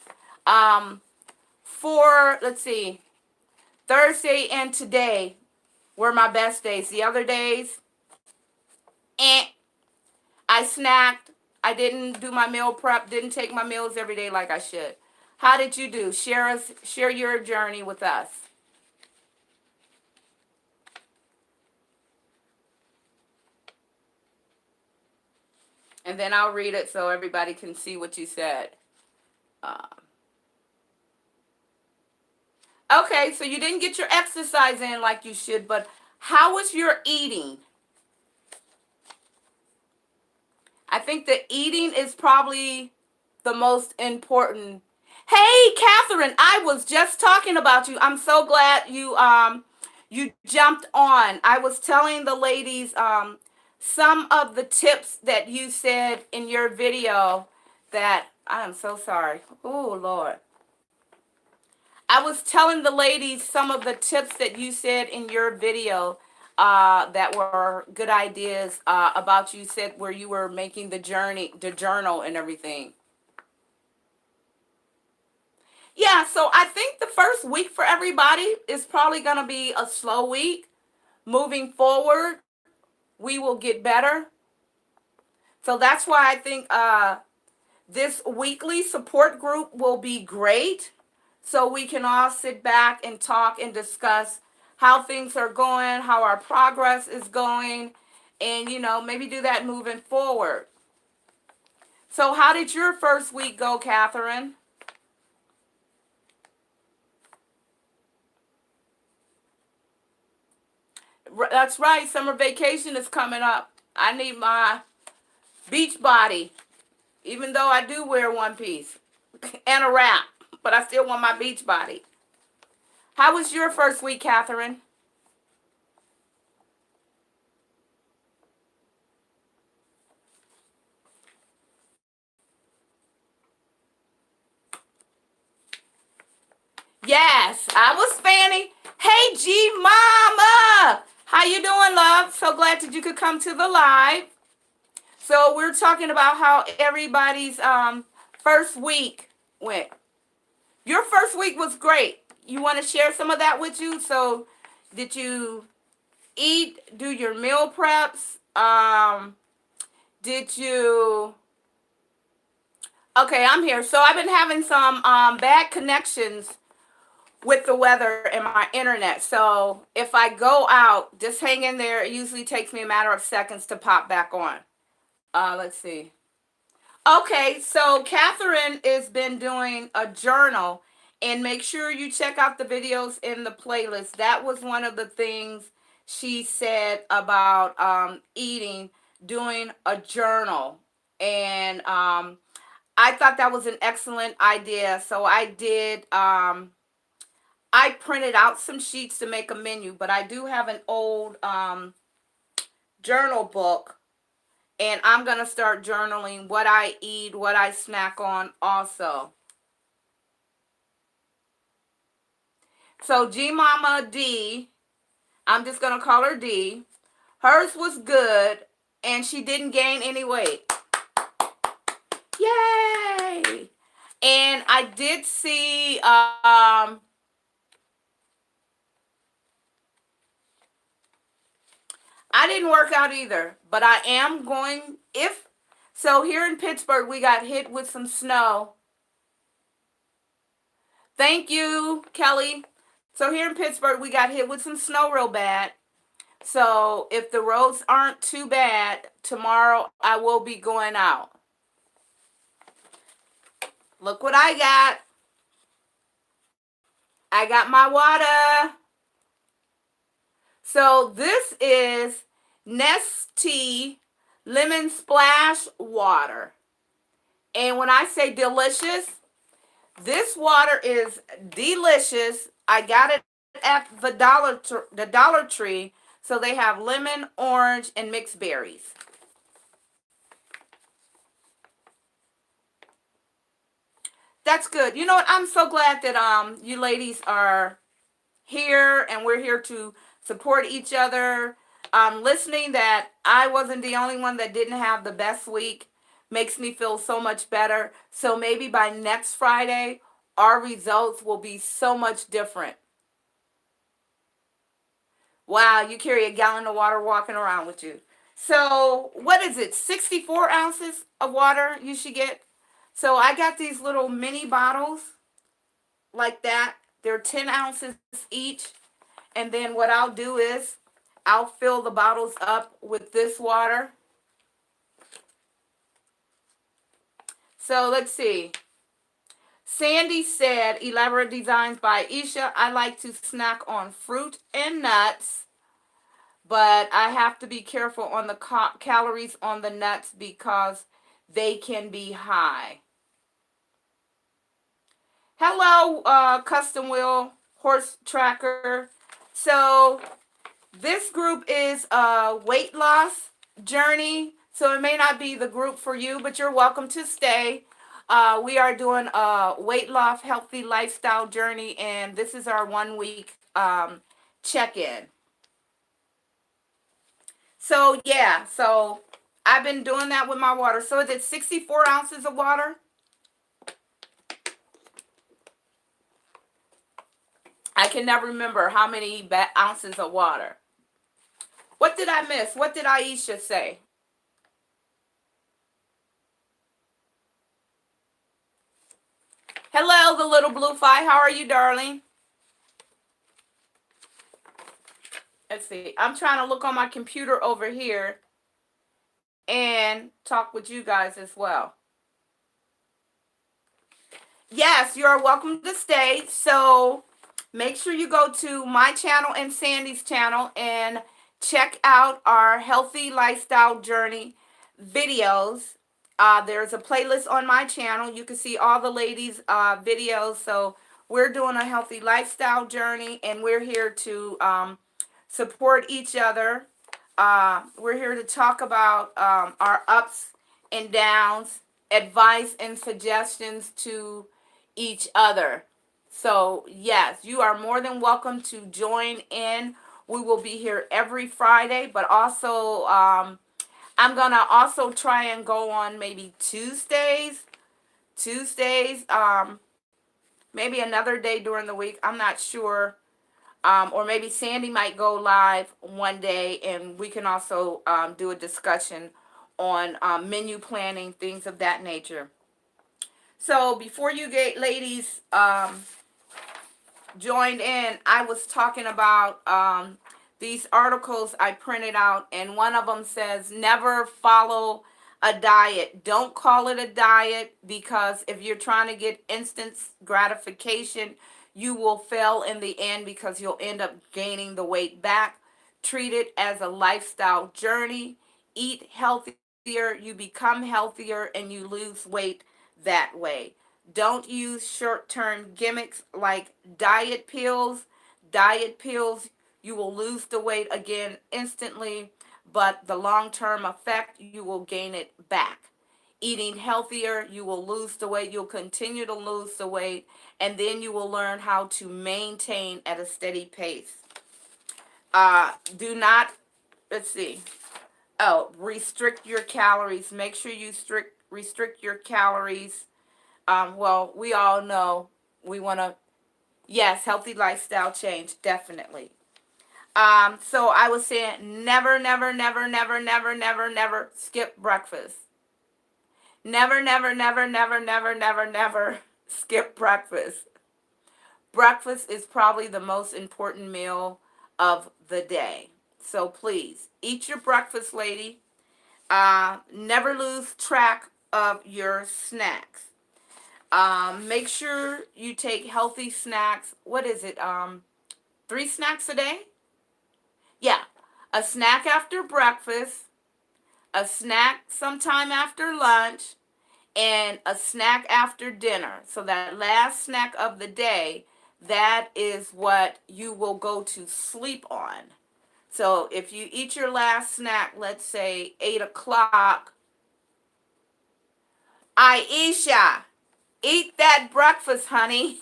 Let's see, Thursday and today were my best days. The other days, eh, I snacked. I didn't do my meal prep, didn't take my meals every day like I should. How did you do? Share your journey with us. And then I'll read it so everybody can see what you said. Um, okay, so you didn't get your exercise in like you should, but how was your eating? I think the eating is probably the most important. Hey, Catherine, I was just talking about you. I'm so glad you jumped on. I was telling the ladies some of the tips that you said in your video that I am so sorry. Oh, Lord. I was telling the ladies some of the tips that you said in your video that were good ideas about you said where you were making the journal and everything. Yeah, so I think the first week for everybody is probably going to be a slow week. Moving forward, we will get better. So that's why I think this weekly support group will be great. So we can all sit back and talk and discuss how things are going, how our progress is going, and maybe do that moving forward. So how did your first week go, Catherine? That's right, summer vacation is coming up. I need my beach body, even though I do wear one piece and a wrap, but I still want my beach body. How was your first week, Catherine? Yes, I was Fanny. Hey, G Mama. How you doing, love? So glad that you could come to the live. So we're talking about how everybody's first week went. Your first week was great. You want to share some of that with you? So did you eat, do your meal preps? Did you Okay, I'm here. So I've been having some bad connections with the weather and my internet. So if I go out, just hang in there. It usually takes me a matter of seconds to pop back on. Let's see. Okay, so Catherine has been doing a journal, and make sure you check out the videos in the playlist. That was one of the things she said about eating, doing a journal. And I thought that was an excellent idea. So I did. I printed out some sheets to make a menu, but I do have an old journal book, and I'm going to start journaling what I eat, what I snack on also. So G Mama D, I'm just going to call her D. Hers was good, and she didn't gain any weight. Yay! And I did see I didn't work out either, but I am going. If so, here in Pittsburgh, we got hit with some snow. Thank you, Kelly. So here in Pittsburgh, we got hit with some snow real bad. So if the roads aren't too bad, tomorrow I will be going out. Look what I got. I got my water. So this is Nestea Lemon Splash Water. And when I say delicious, this water is delicious. I got it at the Dollar Tree. So they have lemon, orange, and mixed berries. That's good. You know what? I'm so glad that you ladies are here, and we're here to support each other. Listening that I wasn't the only one that didn't have the best week makes me feel so much better. So maybe by next Friday, our results will be so much different. Wow, you carry a gallon of water walking around with you. So what is it? 64 ounces of water you should get. So I got these little mini bottles like that. They're 10 ounces each. And then what I'll do is I'll fill the bottles up with this water. So let's see. Sandy said, elaborate designs by Isha. I like to snack on fruit and nuts, but I have to be careful on the calories on the nuts because they can be high. Hello, Custom Wheel Horse Tracker. So this group is a weight loss journey. So it may not be the group for you, but you're welcome to stay. We are doing a weight loss, healthy lifestyle journey, and this is our 1 week check-in. So yeah, so I've been doing that with my water. So is it 64 ounces of water? I can never remember how many ounces of water. What did I miss? What did Aisha say? Hello, the little blue fly. How are you, darling? Let's see. I'm trying to look on my computer over here and talk with you guys as well. Yes, you are welcome to stay. So make sure you go to my channel and Sandy's channel and check out our healthy lifestyle journey videos. There's a playlist on my channel. You can see all the ladies' videos. So we're doing a healthy lifestyle journey, and we're here to support each other. We're here to talk about our ups and downs, advice and suggestions to each other. So, yes, you are more than welcome to join in. We will be here every Friday, but also I'm going to also try and go on maybe Tuesdays. Maybe another day during the week. I'm not sure. Or maybe Sandy might go live one day, and we can also do a discussion on menu planning, things of that nature. So before you get ladies joined in, I was talking about these articles I printed out, and one of them says never follow a diet. Don't call it a diet, because if you're trying to get instant gratification, you will fail in the end, because you'll end up gaining the weight back. Treat it as a lifestyle journey. Eat healthier, you become healthier, and you lose weight that way. Don't use short-term gimmicks like diet pills. Diet pills, you will lose the weight again instantly, but the long-term effect, you will gain it back. Eating healthier, you will lose the weight. You'll continue to lose the weight, and then you will learn how to maintain at a steady pace. Do not, let's see. Oh, restrict your calories. Make sure you restrict your calories. Well, we all know we want to, yes, healthy lifestyle change, definitely. So I was saying never, never, never, never, never, never, never skip breakfast. Never, never, never, never, never, never, never skip breakfast. Breakfast is probably the most important meal of the day. So please, eat your breakfast, lady. Never lose track of your snacks. Make sure you take healthy snacks. What is it? 3 snacks a day? Yeah. A snack after breakfast, a snack sometime after lunch, and a snack after dinner. So that last snack of the day, that is what you will go to sleep on. So if you eat your last snack, let's say 8 o'clock, Aisha, eat that breakfast, honey.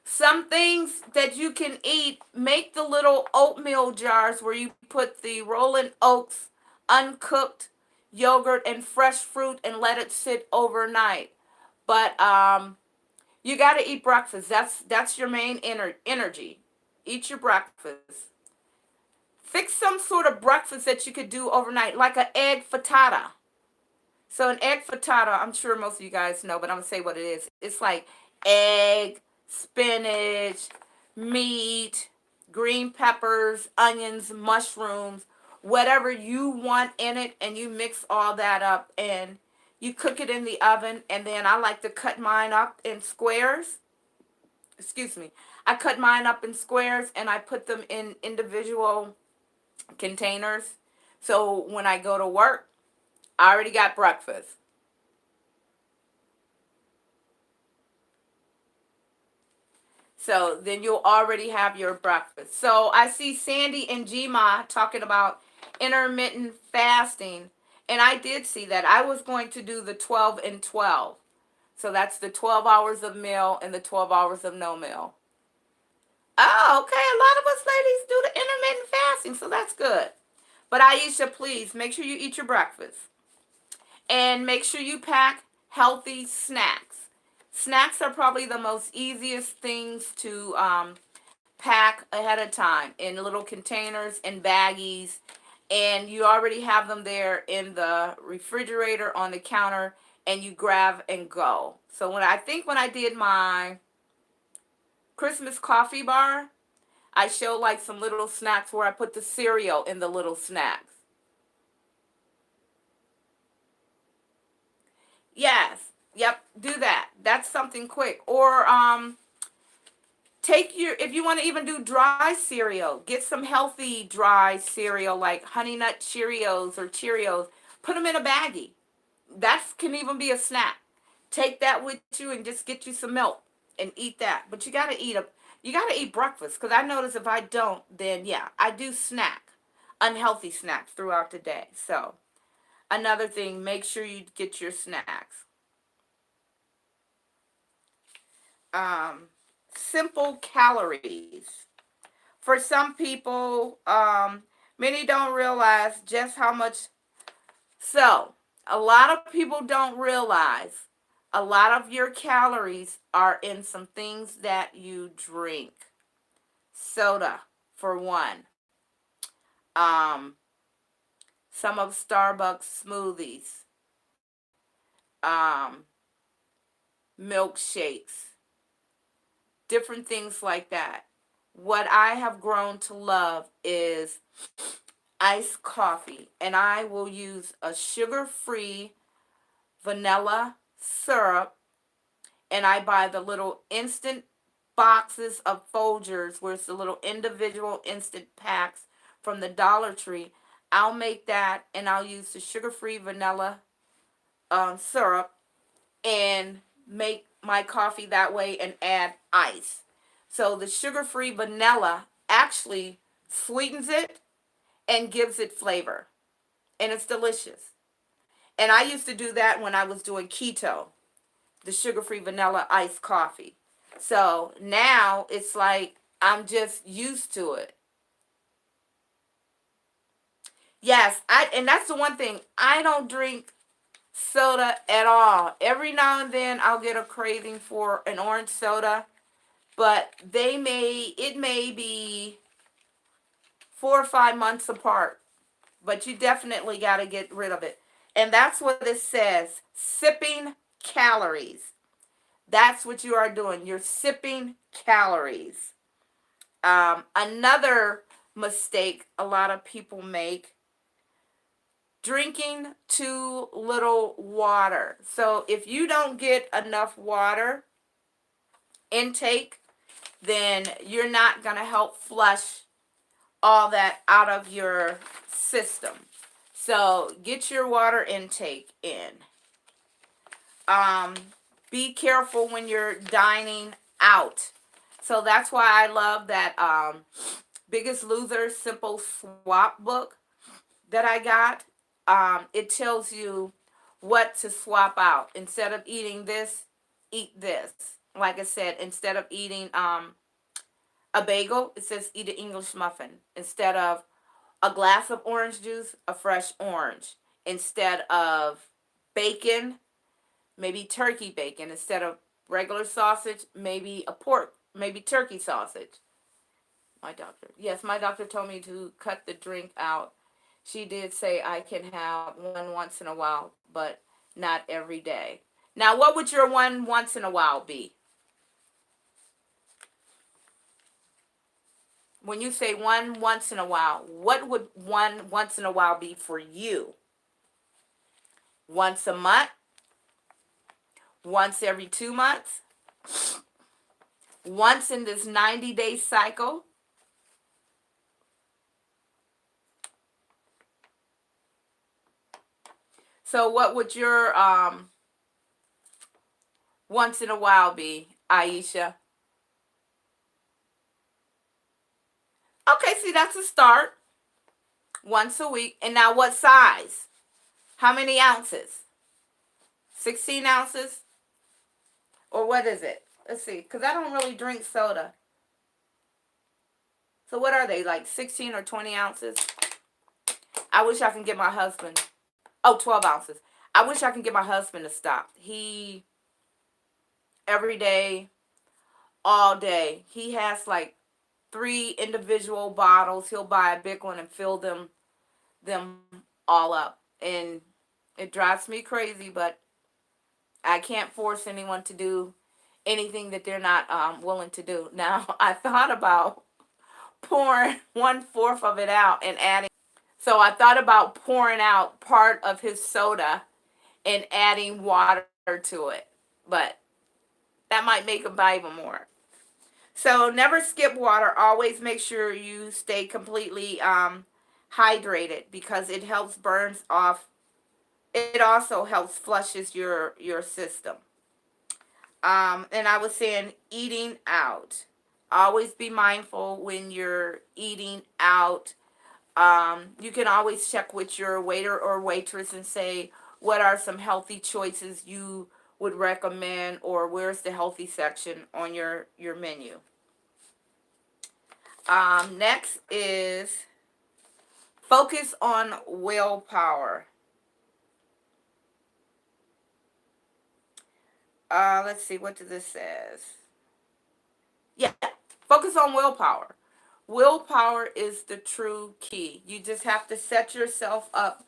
Some things that you can eat, make the little oatmeal jars where you put the Rollin' Oats uncooked yogurt and fresh fruit and let it sit overnight. But you got to eat breakfast. That's your main energy. Eat your breakfast. Fix some sort of breakfast that you could do overnight, like an egg frittata. So an egg frittata, I'm sure most of you guys know, but I'm going to say what it is. It's like egg, spinach, meat, green peppers, onions, mushrooms, whatever you want in it, and you mix all that up and you cook it in the oven. And then I like to cut mine up in squares. Excuse me. I cut mine up in squares and I put them in individual containers. So when I go to work, I already got breakfast. So then you'll already have your breakfast. So I see Sandy and Gma talking about intermittent fasting. And I did see that. I was going to do the 12 and 12. So that's the 12 hours of meal and the 12 hours of no meal. Oh, okay. A lot of us ladies do the intermittent fasting, so that's good. But Aisha, please make sure you eat your breakfast. And make sure you pack healthy snacks. Snacks are probably the most easiest things to pack ahead of time in little containers and baggies, and you already have them there in the refrigerator on the counter, and you grab and go. So when I did my Christmas coffee bar, I showed like some little snacks where I put the cereal in the little snacks. Yes. Yep, do that. That's something quick. Or take your, if you want to even do dry cereal, get some healthy dry cereal like Honey Nut Cheerios or Cheerios. Put them in a baggie. That can even be a snack. Take that with you and just get you some milk and eat that. But you got to eat breakfast, cuz I notice if I don't, then yeah, I do snack unhealthy snacks throughout the day. So, another thing, make sure you get your snacks. Um Simple calories. For some people, many don't realize just how much. So, a lot of people don't realize a lot of your calories are in some things that you drink. Soda, for one. Um, some of Starbucks smoothies, um, milkshakes, different things like that. What I have grown to love is iced coffee, and I will use a sugar-free vanilla syrup, and I buy the little instant boxes of Folgers where it's the little individual instant packs from the Dollar Tree. I'll make that, and I'll use the sugar-free vanilla syrup and make my coffee that way and add ice. So the sugar-free vanilla actually sweetens it and gives it flavor, and it's delicious. And I used to do that when I was doing keto, the sugar-free vanilla iced coffee. So now it's like I'm just used to it. Yes, I and that's the one thing. I don't drink soda at all. Every now and then I'll get a craving for an orange soda, but it may be 4 or 5 months apart, but you definitely got to get rid of it. And that's what it says, sipping calories. That's what you are doing. You're sipping calories. Another mistake a lot of people make, drinking too little water. So if you don't get enough water intake, then you're not going to help flush all that out of your system. So get your water intake in. Um, be careful when you're dining out. So that's why I love that Biggest Loser Simple Swap book that I got. It tells you what to swap out. Instead of eating this, eat this. Like I said, instead of eating a bagel, it says eat an English muffin. Instead of a glass of orange juice, a fresh orange. Instead of bacon, maybe turkey bacon. Instead of regular sausage, maybe maybe turkey sausage. Yes, my doctor told me to cut the drink out. She did say I can have one once in a while, but not every day. Now, what would your one once in a while be? When you say one once in a while, what would one once in a while be for you? Once a month? Once every 2 months? Once in this 90-day cycle? So what would your once in a while be, Aisha? Okay, see, that's a start. Once a week. And now what size? How many ounces? 16 ounces? Or what is it? Let's see, because I don't really drink soda. So what are they, like 16 or 20 ounces? I wish I can get my husband. Oh, 12 ounces. I wish I can get my husband to stop. He every day, all day. He has like 3 individual bottles. He'll buy a big one and fill them all up. And it drives me crazy, but I can't force anyone to do anything that they're not willing to do. Now, I thought about pouring 1/4 of it out and adding. So I thought about pouring out part of his soda and adding water to it, but that might make him buy even more. So never skip water. Always make sure you stay completely hydrated because it helps burns off. It also helps flushes your system. And I was saying eating out. Always be mindful when you're eating out. You can always check with your waiter or waitress and say, what are some healthy choices you would recommend, or where's the healthy section on your menu. Next is focus on willpower. Let's see, what this says. Yeah, focus on willpower. Willpower is the true key. You just have to set yourself up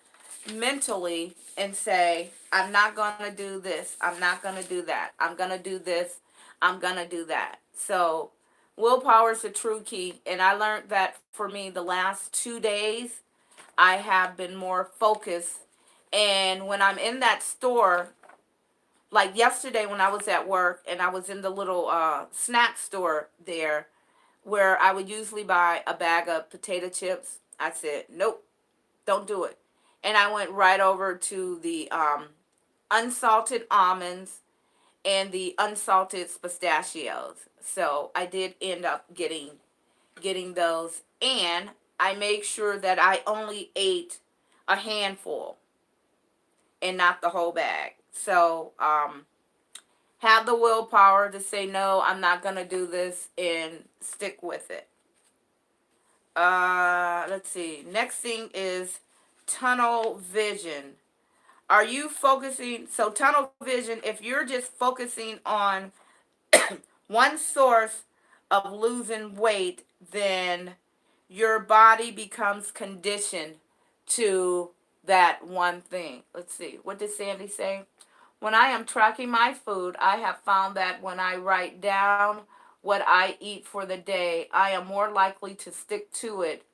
mentally and say, I'm not going to do this. I'm not going to do that. I'm going to do this. I'm going to do that. So willpower is the true key. And I learned that for me the last 2 days, I have been more focused. And when I'm in that store, like yesterday when I was at work and I was in the little snack store there, where I would usually buy a bag of potato chips, I said, nope, don't do it. And I went right over to the unsalted almonds and the unsalted pistachios. So I did end up getting those, and I make sure that I only ate a handful and not the whole bag. So have the willpower to say no, I'm not gonna do this, and stick with it. Let's see. Next thing is tunnel vision. Are you focusing? So tunnel vision, if you're just focusing on one source of losing weight, then your body becomes conditioned to that one thing. Let's see. What did Sandy say? When I am tracking my food, I have found that when I write down what I eat for the day, I am more likely to stick to it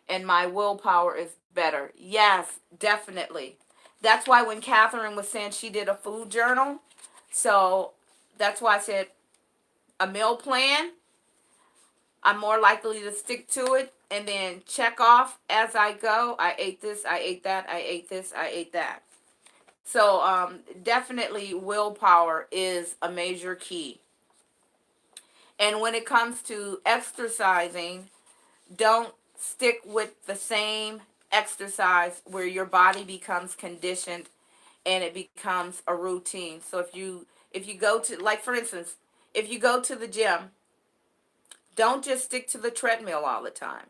and my willpower is better. Yes, definitely. That's why when Catherine was saying she did a food journal, so that's why I said a meal plan, I'm more likely to stick to it and then check off as I go. I ate this, I ate that, I ate this, I ate that. So definitely willpower is a major key. And when it comes to exercising, don't stick with the same exercise where your body becomes conditioned and it becomes a routine. So if you go to, like for instance, if you go to the gym, don't just stick to the treadmill all the time.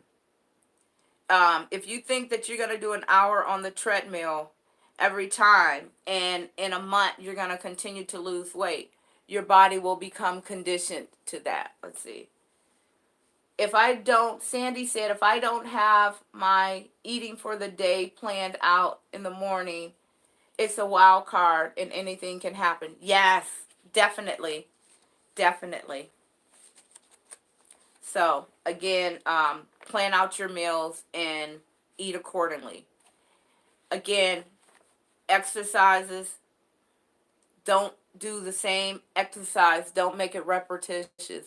If you think that you're going to do an hour on the treadmill every time, and in a month you're going to continue to lose weight, your body will become conditioned to that. Let's see. If I don't, Sandy said, if I don't have my eating for the day planned out in the morning, it's a wild card and anything can happen. Yes, definitely. Definitely. So, again, plan out your meals and eat accordingly. Again, exercises, don't do the same exercise. Don't make it repetitious.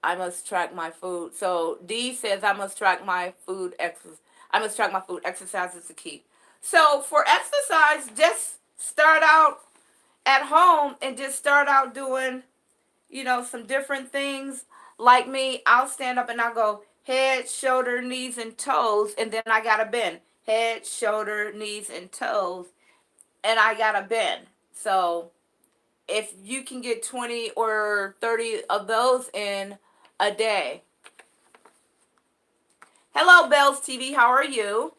I must track my food. So D says I must track my food. I must track my food. Exercise is the key. So for exercise, just start out at home and just start out doing, some different things. Like me, I'll stand up and I'll go head, shoulder, knees, and toes, and then I gotta bend. Head, shoulder, knees, and toes, and I gotta bend. So if you can get 20 or 30 of those in a day. Hello, Bells TV. How are you?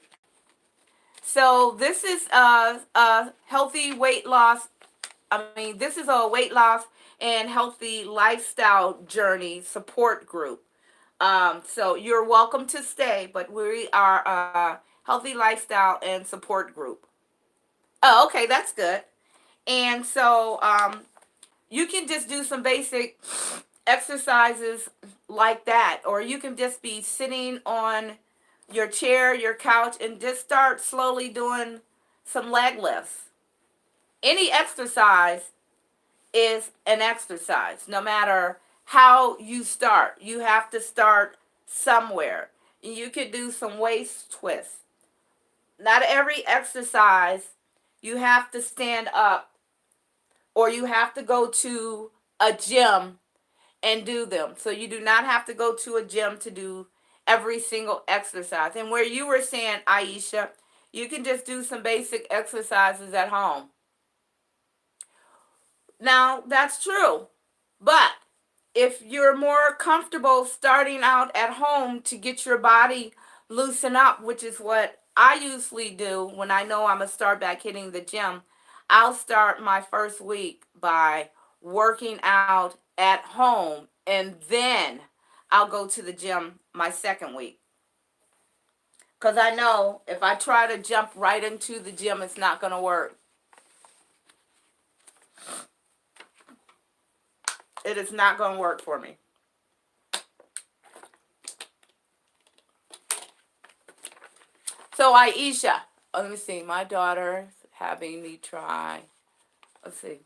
So this is a healthy weight loss I mean, this is a weight loss and healthy lifestyle journey support group. So you're welcome to stay, but we are a healthy lifestyle and support group. Oh, okay, that's good. And so you can just do some basic exercises like that, or you can just be sitting on your chair, your couch, and just start slowly doing some leg lifts. Any exercise is an exercise, no matter how you start. You have to start somewhere. You could do some waist twists. Not every exercise you have to stand up or you have to go to a gym and do them. So you do not have to go to a gym to do every single exercise. And where you were saying, Aisha, you can just do some basic exercises at home. Now, that's true. But if you're more comfortable starting out at home to get your body loosen up, which is what I usually do when I know I'm going to start back hitting the gym, I'll start my first week by working out at home, and then I'll go to the gym my second week. Because I know if I try to jump right into the gym, it's not going to work. It is not going to work for me. So Aisha, let me see. My daughter's having me try. Let's see.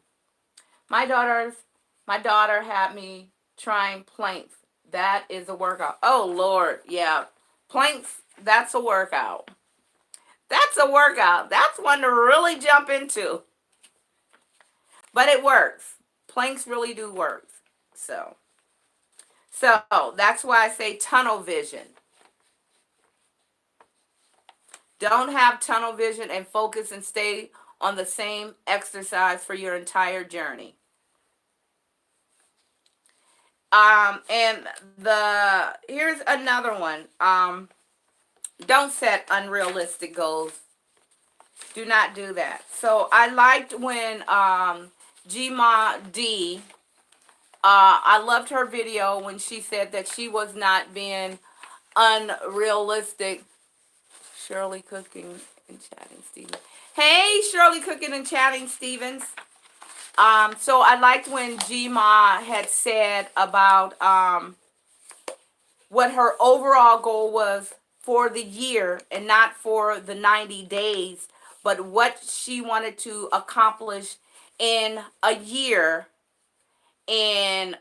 My daughter's my daughter had me trying planks. That is a workout. Oh Lord, yeah. Planks, that's a workout. That's a workout. That's one to really jump into. But it works. Planks really do work. So so that's why I say tunnel vision. Don't have tunnel vision and focus and stay on the same exercise for your entire journey. And the here's another one. Don't set unrealistic goals. Do not do that. So I liked when Gma D. I loved her video when she said that she was not being unrealistic. Shirley Cooking and Chatting Stevens. Hey, Shirley Cooking and Chatting Stevens. So I liked when Gma had said about what her overall goal was for the year and not for the 90 days, but what she wanted to accomplish in a year and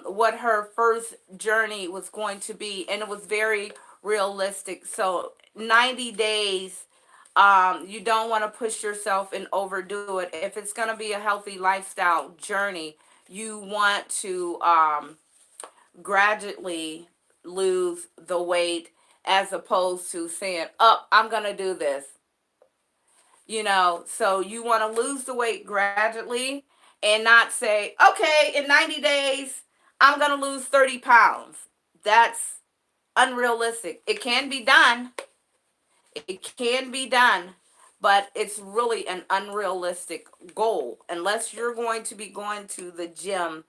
what her first journey was going to be. And it was very realistic. So 90 days, you don't want to push yourself and overdo it. If it's going to be a healthy lifestyle journey, you want to gradually lose the weight as opposed to saying, oh, I'm going to do this. So you want to lose the weight gradually and not say, okay, in 90 days, I'm going to lose 30 pounds. That's unrealistic. It can be done. It can be done, but it's really an unrealistic goal unless you're going to be going to the gym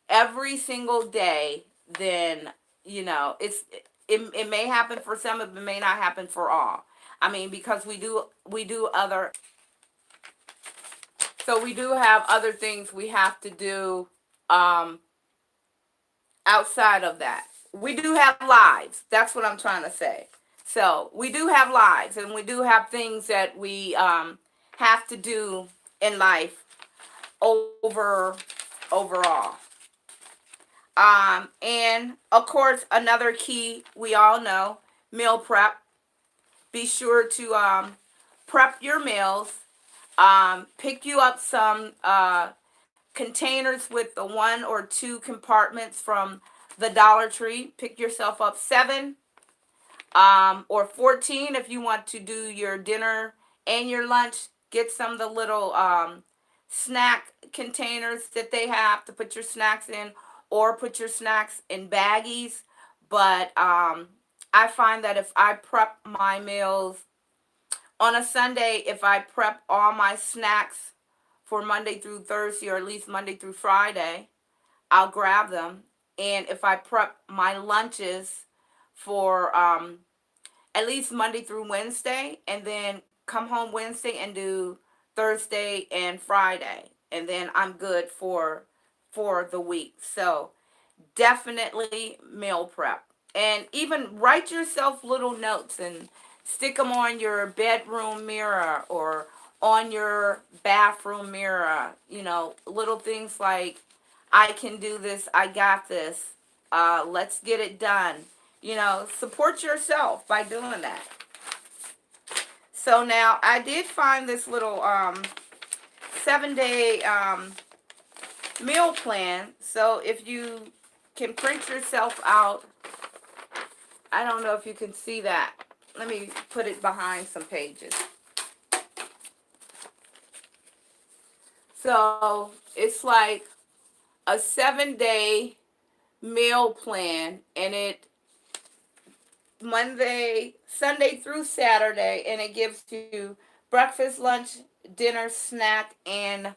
every single day. Then it may happen for some, it may not happen for all. I mean, because we do have other things we have to do um outside of that. We do have lives. That's what I'm trying to say. So we do have lives, and we do have things that we have to do in life overall. And of course, another key we all know, meal prep. Be sure to prep your meals. Pick you up some containers with the 1 or 2 compartments from the Dollar Tree. Pick yourself up 7 or 14 if you want to do your dinner and your lunch. Get some of the little snack containers that they have to put your snacks in, or put your snacks in baggies. But I find that if I prep my meals on a Sunday, if I prep all my snacks for Monday through Thursday, or at least Monday through Friday. I'll grab them. And if I prep my lunches for at least Monday through Wednesday, and then come home Wednesday and do Thursday and Friday, and then I'm good for the week. So definitely meal prep. And even write yourself little notes and stick them on your bedroom mirror or on your bathroom mirror. You know, little things like, I can do this, I got this, let's get it done. You know, support yourself by doing that. So now I did find this little 7-day meal plan. So if you can print yourself out, I don't know if you can see that. Let me put it behind some pages. So it's like a 7-day meal plan, and it Sunday through Saturday, and it gives you breakfast, lunch, dinner, snack, and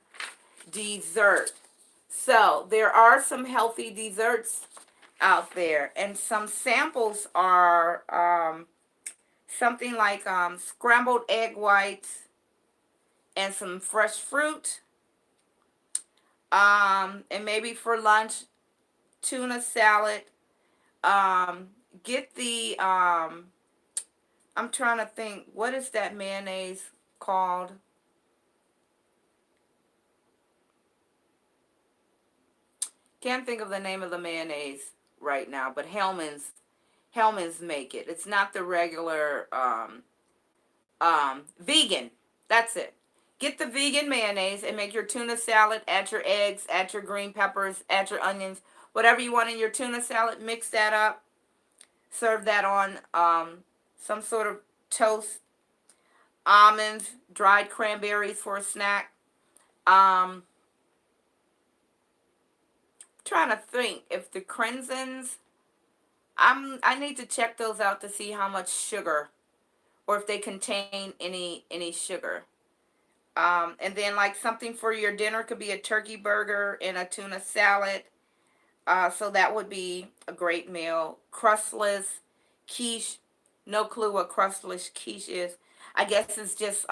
dessert. So there are some healthy desserts out there, and some samples are something like scrambled egg whites and some fresh fruit, and maybe for lunch, tuna salad. Get the I'm trying to think, what is that mayonnaise called? Can't think of the name of the mayonnaise right now, but Hellman's make it. It's not the regular vegan. That's it. Get the vegan mayonnaise and make your tuna salad. Add your eggs, add your green peppers, add your onions, whatever you want in your tuna salad. Mix that up. Serve that on some sort of toast. Almonds, dried cranberries for a snack. Trying to think if the Crenzens, I need to check those out to see how much sugar, or if they contain any sugar. And then like something for your dinner could be a turkey burger and a tuna salad. So that would be a great meal. Crustless quiche. No clue what crustless quiche is. I guess it's just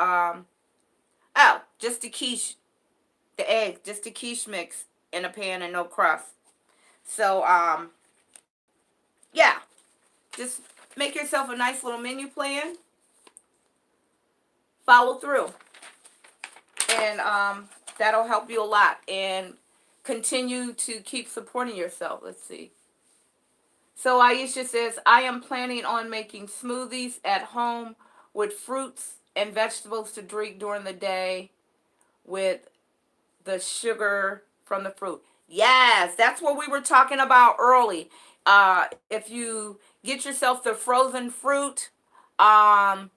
just the quiche, the egg, just the quiche mix in a pan and no crust. So yeah, just make yourself a nice little menu plan. Follow through, and that'll help you a lot. And continue to keep supporting yourself. Let's see. So Aisha says, I am planning on making smoothies at home with fruits and vegetables to drink during the day with the sugar from the fruit. Yes, that's what we were talking about early. If you get yourself the frozen fruit, um,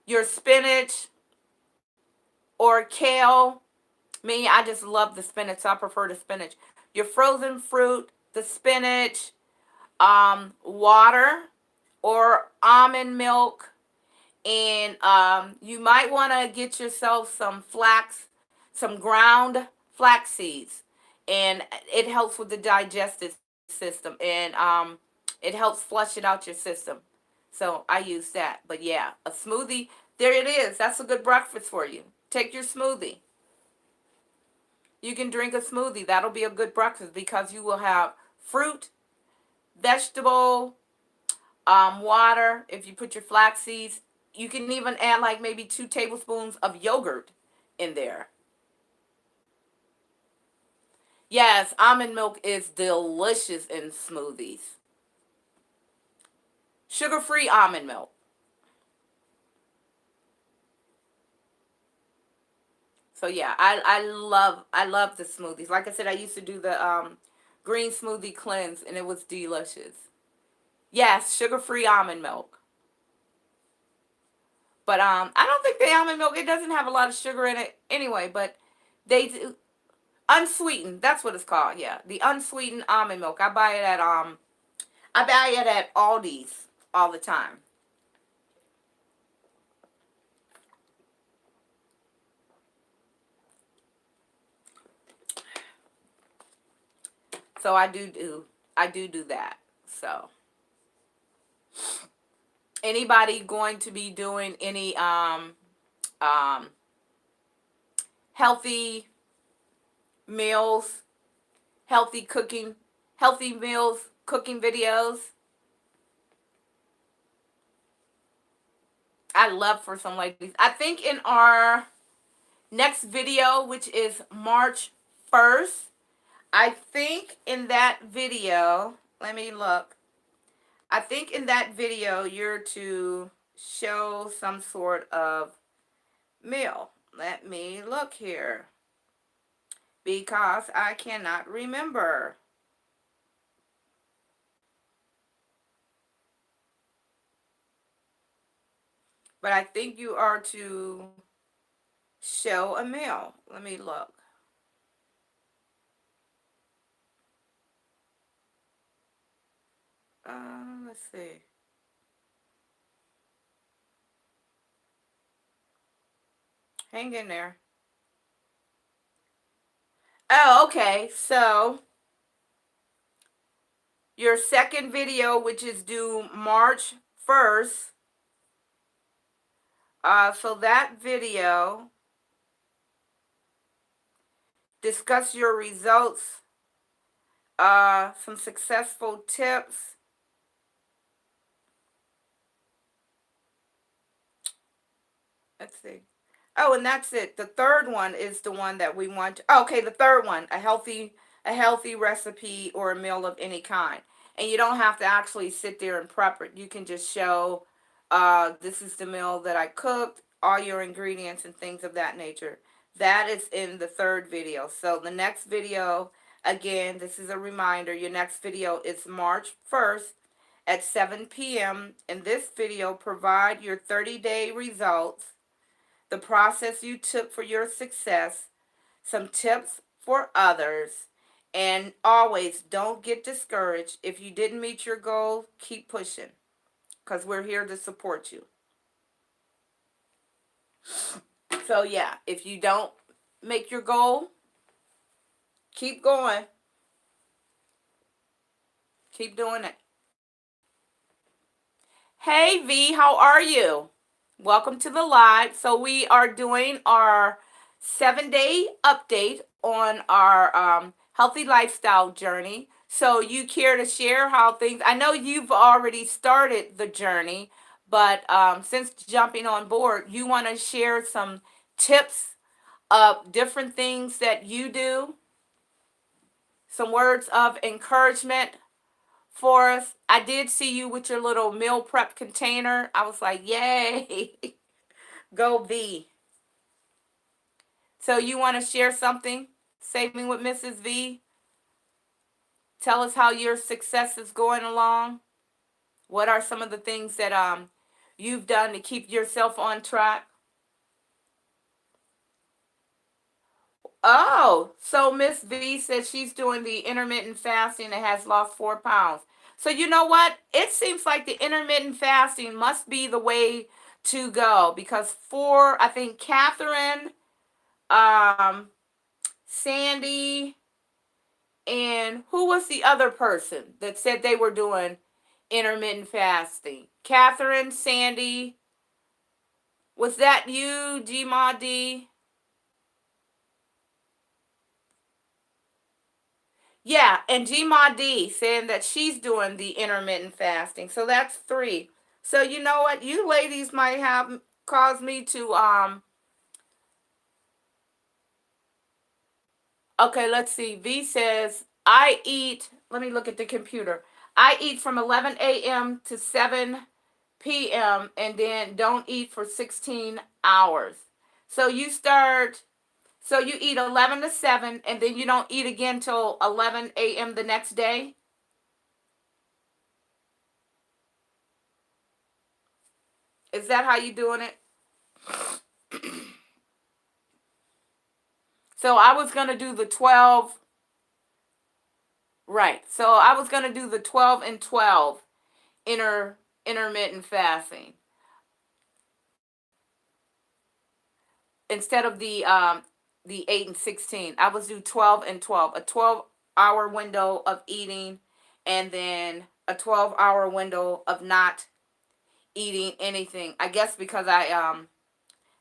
your spinach or kale. Me, I just love the spinach, so I prefer the spinach. Your frozen fruit, the spinach, water or almond milk, and you might want to get yourself some ground flax seeds, and it helps with the digestive system, and it helps flush it out your system. So I use that. But yeah, a smoothie, there it is. That's a good breakfast for you. Take your smoothie. You can drink a smoothie. That'll be a good breakfast because you will have fruit, vegetable, water. If you put your flax seeds, you can even add like maybe 2 tablespoons of yogurt in there. Yes, almond milk is delicious in smoothies. Sugar-free almond milk. So yeah, I love the smoothies. Like I said, I used to do the green smoothie cleanse, and it was delicious. Yes, sugar-free almond milk. But I don't think the almond milk, it doesn't have a lot of sugar in it anyway, but they do unsweetened. That's what it's called. Yeah, the unsweetened almond milk. I buy it at Aldi's all the time. So I do that. So anybody going to be doing any um healthy meals, healthy cooking, healthy meals, cooking videos? I love for some ladies. I think in our next video, which is March 1st, I think in that video, let me look. I think in that video, you're to show some sort of meal. Let me look here because I cannot remember. But I think you are to show a meal. Let me look. Let's see. Hang in there. Oh, okay. So your second video, which is due March 1st, so that video, discuss your results, some successful tips. Let's see. Oh, and that's it. The third one is the one that we want. Okay, the third one, a healthy recipe or a meal of any kind. And you don't have to actually sit there and prep it. You can just show, this is the meal that I cooked, all your ingredients and things of that nature. That is in the third video. So the next video, again, this is a reminder, your next video is March 1st at 7 p.m. In this video, provide your 30-day results, the process you took for your success, some tips for others, and always don't get discouraged. If you didn't meet your goal, keep pushing because we're here to support you. So, yeah, if you don't make your goal, keep going. Keep doing it. Hey, V, how are you? Welcome to the live. So we are doing our 7-day update on our healthy lifestyle journey. So you care to share how things, I know you've already started the journey, but since jumping on board, you want to share some tips of different things that you do, some words of encouragement for us. I did see you with your little meal prep container. I was like, yay. Go V. So you want to share something? Saving with Mrs. V? Tell us how your success is going along. What are some of the things that you've done to keep yourself on track? Oh, so Miss V says she's doing the intermittent fasting and has lost 4 pounds. So you know what? It seems like the intermittent fasting must be the way to go because I think Catherine, um, Sandy, and who was the other person that said they were doing intermittent fasting? Catherine, Sandy, was that you, G Ma D? Yeah, and G Ma D saying that she's doing the intermittent fasting. So that's 3. So you know what? You ladies might have caused me to okay, let's see. V says I eat, let me look at the computer. I eat from 11 a.m. to 7 p.m. and then don't eat for 16 hours. So you eat 11 to 7 and then you don't eat again till 11 a.m. the next day? Is that how you doing it? So I was going to do the 12, right. So I was going to do the 12 and 12 intermittent fasting instead of the 8 and 16. I was do 12 and 12. A 12 hour window of eating, and then a 12-hour window of not eating anything. I guess because I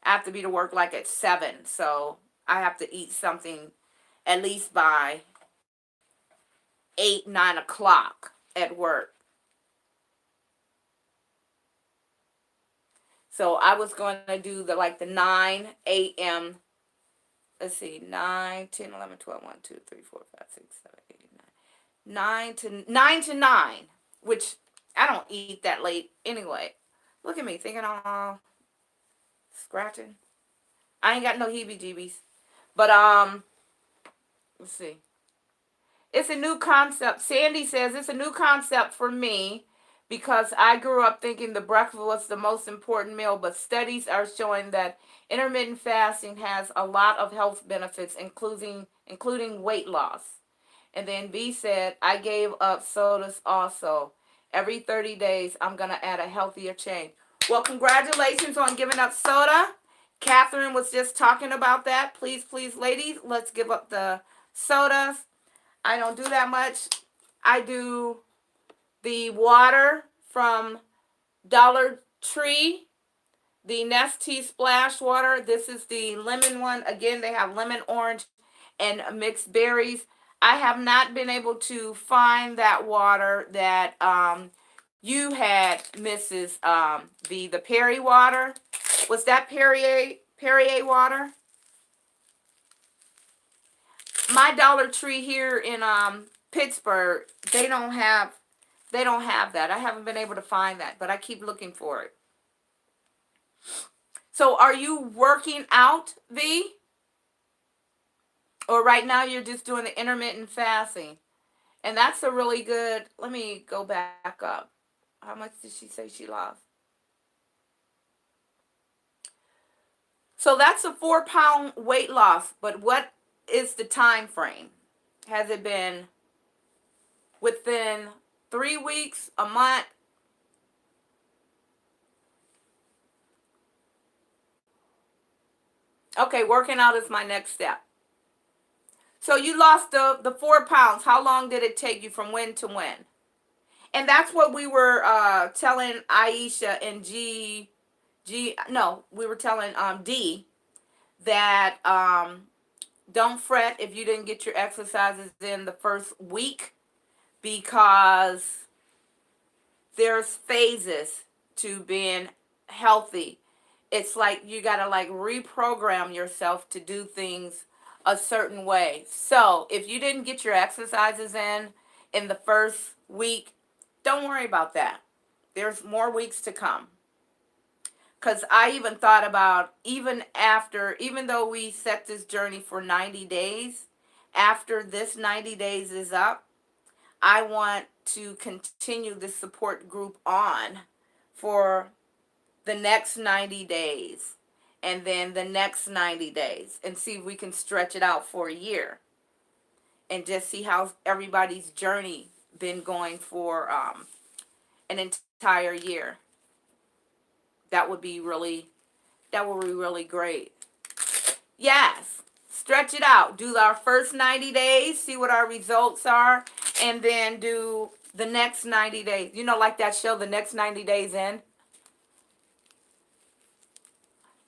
have to be to work like at 7, so I have to eat something at least by 8, 9 o'clock at work. So I was going to do the 9 a.m. Let's see, 9, 10, 11, 12, 1, 2, 3, 4, 5, 6, 7, 8, 9 to 9, which I don't eat that late anyway. Look at me thinking I'm all scratching. I ain't got no heebie-jeebies. But let's see. It's a new concept. Sandy says it's a new concept for me because I grew up thinking the breakfast was the most important meal, but studies are showing that intermittent fasting has a lot of health benefits, including weight loss. And then B said, I gave up sodas also. Every 30 days, I'm going to add a healthier change. Well, congratulations on giving up soda. Catherine was just talking about that. Please, please, ladies, let's give up the sodas. I don't do that much. I do the water from Dollar Tree, the Nestea Splash Water. This is the lemon one. Again, they have lemon, orange, and mixed berries. I have not been able to find that water that you had, Mrs. The Perrier water. Was that Perrier water? My Dollar Tree here in Pittsburgh, they don't have that. I haven't been able to find that, but I keep looking for it. So are you working out, V? Or right now you're just doing the intermittent fasting? And that's a really good, let me go back up. How much did she say she lost? So that's a 4-pound weight loss, but what is the time frame? Has it been within 3 weeks, a month? Okay, working out is my next step. So you lost the 4 pounds. How long did it take you from when to when? And that's what we were telling Aisha and we were telling D that don't fret if you didn't get your exercises in the first week, because there's phases to being healthy. It's like you gotta reprogram yourself to do things a certain way. So if you didn't get your exercises in the first week, don't worry about that. There's more weeks to come. Because I even thought about, even though we set this journey for 90 days, after this 90 days is up, I want to continue the support group on for the next 90 days, and then the next 90 days, and see if we can stretch it out for a year, and just see how everybody's journey been going for an entire year. That would be really great. Yes, stretch it out. Do our first 90 days, see what our results are, and then do the next 90 days. You know, like that show, The Next 90 Days In.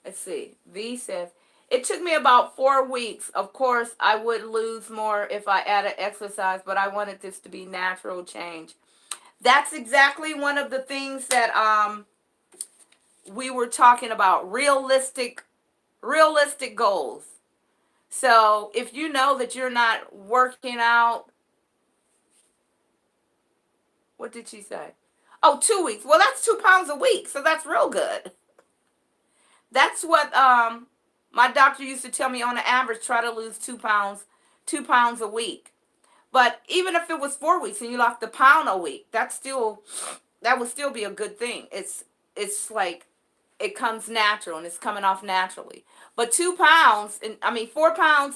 Let's see. V says, it took me about 4 weeks. Of course, I would lose more if I added exercise, but I wanted this to be natural change. That's exactly one of the things that we were talking about, realistic goals. So if you know that you're not working out, what did she say? Oh, 2 weeks. Well, that's 2 pounds a week, so that's real good. That's what my doctor used to tell me, on the average, try to lose 2 pounds a week. But even if it was 4 weeks and you lost a pound a week, that would still be a good thing. It's like it comes natural, and it's coming off naturally. But 4 pounds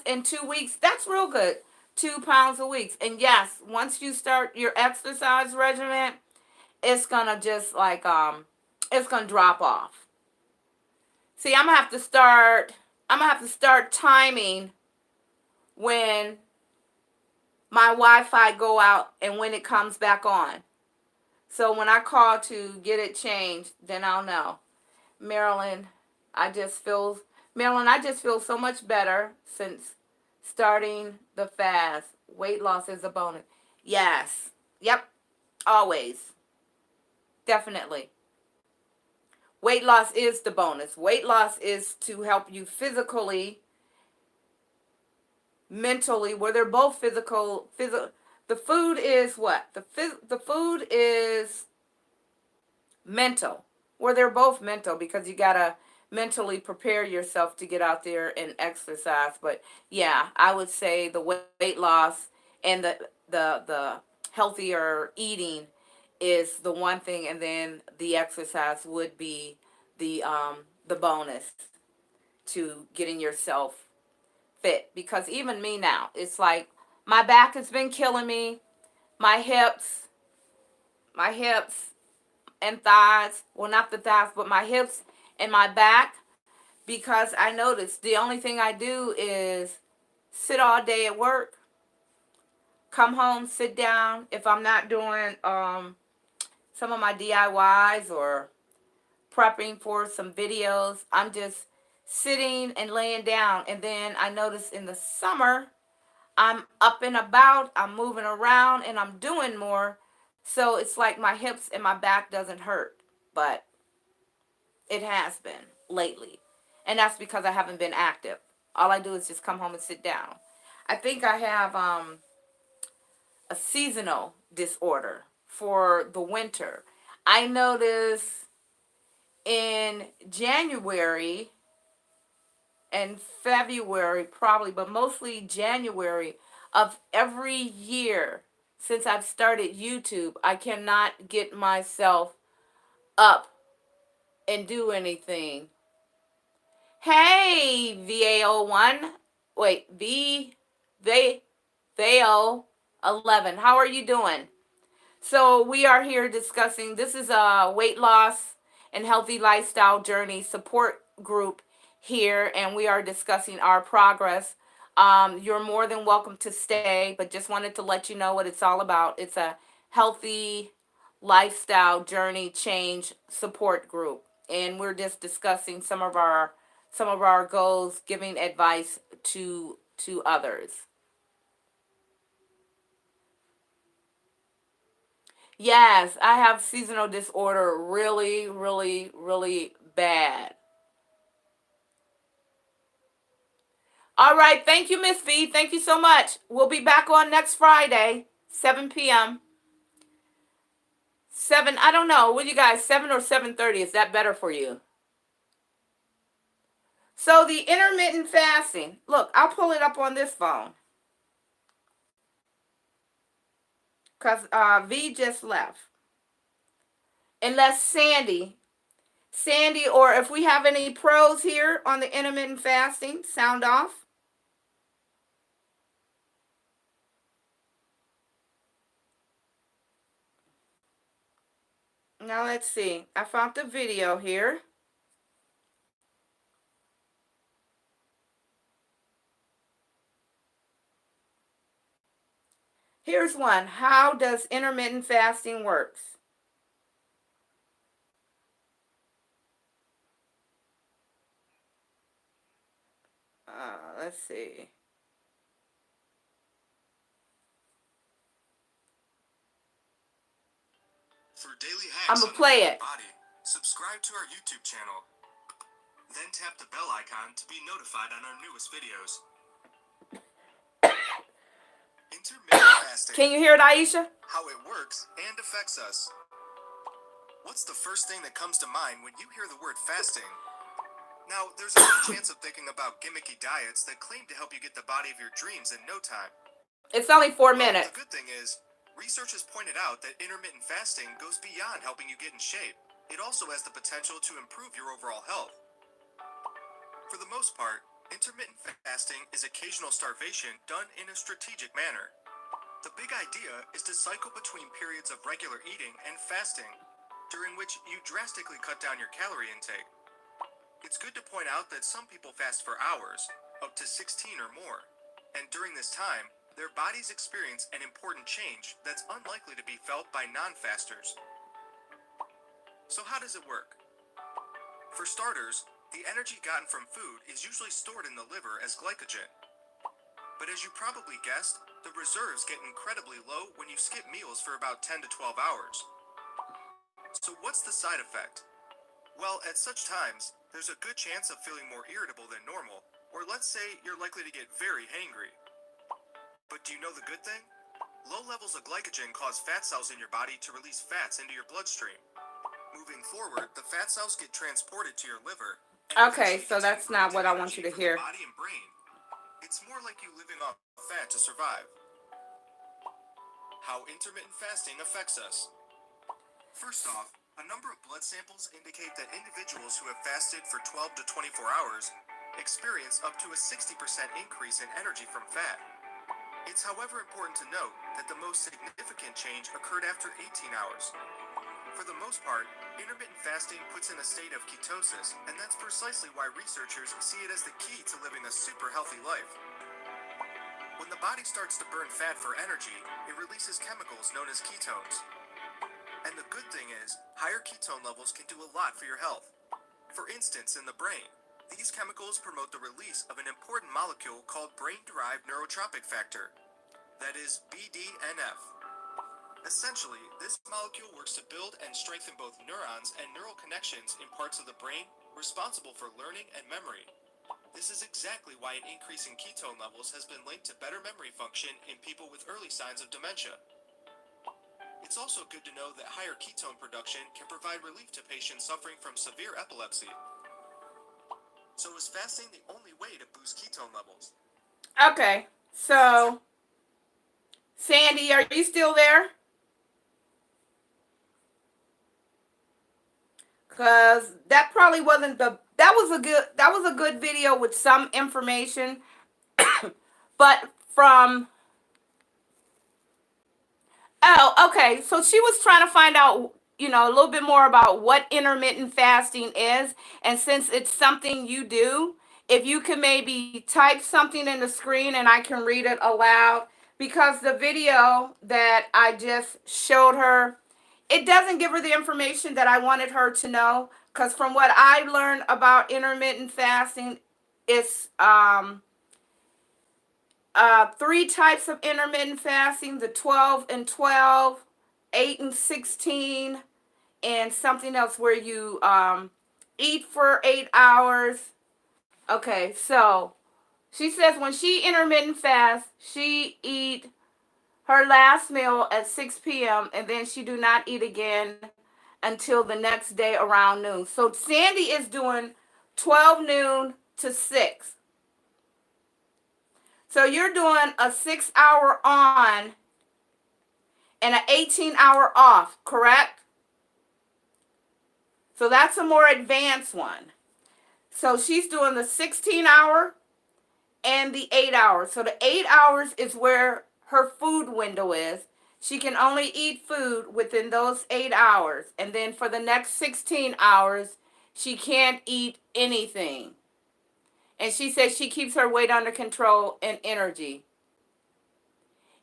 in 2 weeks, that's real good. 2 pounds a week. And yes, once you start your exercise regimen, it's gonna just it's gonna drop off. See, I'm gonna have to start timing when my Wi-Fi go out and when it comes back on. So when I call to get it changed, then I'll know. Marilyn, I just feel Marilyn, I just feel so much better since starting the fast. Weight loss is a bonus. Yes. Yep. Always. Definitely. Weight loss is the bonus. Weight loss is to help you physically, mentally, where they're both physical. The food is what? The food is mental, where they're both mental, because you gotta mentally prepare yourself to get out there and exercise. But yeah, I would say the weight loss and the healthier eating is the one thing, and then the exercise would be the bonus to getting yourself fit. Because even me now, it's like my back has been killing me, my hips and thighs, well, not the thighs, but my hips and my back, because I noticed the only thing I do is sit all day at work, come home, sit down. If I'm not doing some of my DIYs or prepping for some videos, I'm just sitting and laying down. And then I notice in the summer, I'm up and about, I'm moving around, and I'm doing more. So it's like my hips and my back doesn't hurt, but it has been lately. And that's because I haven't been active. All I do is just come home and sit down. I think I have a seasonal disorder for the winter. I notice in January and February probably, but mostly January of every year since I've started YouTube, I cannot get myself up and do anything. Hey, VAO1. Wait, VAO11. How are you doing? So we are here discussing, this is a weight loss and healthy lifestyle journey support group here, and we are discussing our progress. You're more than welcome to stay, but just wanted to let you know what it's all about. It's a healthy lifestyle journey change support group, and we're just discussing some of our goals, giving advice to others. Yes, I have seasonal disorder really, really, really bad. All right, thank you, Miss V. Thank you so much. We'll be back on next Friday, 7 p.m. 7, I don't know. What do you guys, 7 or 7:30? Is that better for you? So the intermittent fasting. Look, I'll pull it up on this phone because V just left. Unless Sandy, or if we have any pros here on the intermittent fasting, sound off. Now let's see. I found the video here. Here's one. How does intermittent fasting works? Let's see. For daily I'm hacks gonna on the play human it. body, subscribe to our YouTube channel. Then tap the bell icon to be notified on our newest videos. Intermittent fasting. Can you hear it, Aisha? How it works and affects us. What's the first thing that comes to mind when you hear the word fasting? Now, there's a good chance of thinking about gimmicky diets that claim to help you get the body of your dreams in no time. It's only 4 Well, minutes. the good thing is, research has pointed out that intermittent fasting goes beyond helping you get in shape. It also has the potential to improve your overall health. For the most part, intermittent fasting is occasional starvation done in a strategic manner. The big idea is to cycle between periods of regular eating and fasting, during which you drastically cut down your calorie intake. It's good to point out that some people fast for hours, up to 16 or more, and during this time, their bodies experience an important change that's unlikely to be felt by non-fasters. So how does it work? For starters, the energy gotten from food is usually stored in the liver as glycogen. But as you probably guessed, the reserves get incredibly low when you skip meals for about 10 to 12 hours. So what's the side effect? Well, at such times, there's a good chance of feeling more irritable than normal, or let's say you're likely to get very hangry. But do you know the good thing? Low levels of glycogen cause fat cells in your body to release fats into your bloodstream. Moving forward, the fat cells get transported to your liver. Okay, so that's not what I want you to hear. Body and brain. It's more like you living off fat to survive. How intermittent fasting affects us. First off, a number of blood samples indicate that individuals who have fasted for 12 to 24 hours experience up to a 60% increase in energy from fat. It's however important to note that the most significant change occurred after 18 hours. For the most part, intermittent fasting puts in a state of ketosis, and that's precisely why researchers see it as the key to living a super healthy life. When the body starts to burn fat for energy, it releases chemicals known as ketones. And the good thing is, higher ketone levels can do a lot for your health. For instance, in the brain, these chemicals promote the release of an important molecule called brain-derived neurotrophic factor, that is BDNF. Essentially, this molecule works to build and strengthen both neurons and neural connections in parts of the brain responsible for learning and memory. This is exactly why an increase in ketone levels has been linked to better memory function in people with early signs of dementia. It's also good to know that higher ketone production can provide relief to patients suffering from severe epilepsy. So is fasting the only way to boost ketone levels? Okay, so Sandy, are you still there? Cause that probably wasn't that was a good video with some information, but from okay, so she was trying to find out, a little bit more about what intermittent fasting is, and since it's something you do, if you can maybe type something in the screen and I can read it aloud, because the video that I just showed her, it doesn't give her the information that I wanted her to know, because from what I learned about intermittent fasting, it's 3 types of intermittent fasting: the 12 and 12, 8 and 16, and something else where you eat for 8 hours. Okay, so she says when she intermittent fast, she eat her last meal at 6 p.m. and then she do not eat again until the next day around noon. So Sandy is doing 12 noon to 6. So you're doing a 6-hour on and an 18-hour off, correct? So that's a more advanced one. So she's doing the 16-hour and the 8 hours. So the 8 hours is where her food window is. She can only eat food within those 8 hours. And then for the next 16 hours, she can't eat anything. And she says she keeps her weight under control and energy.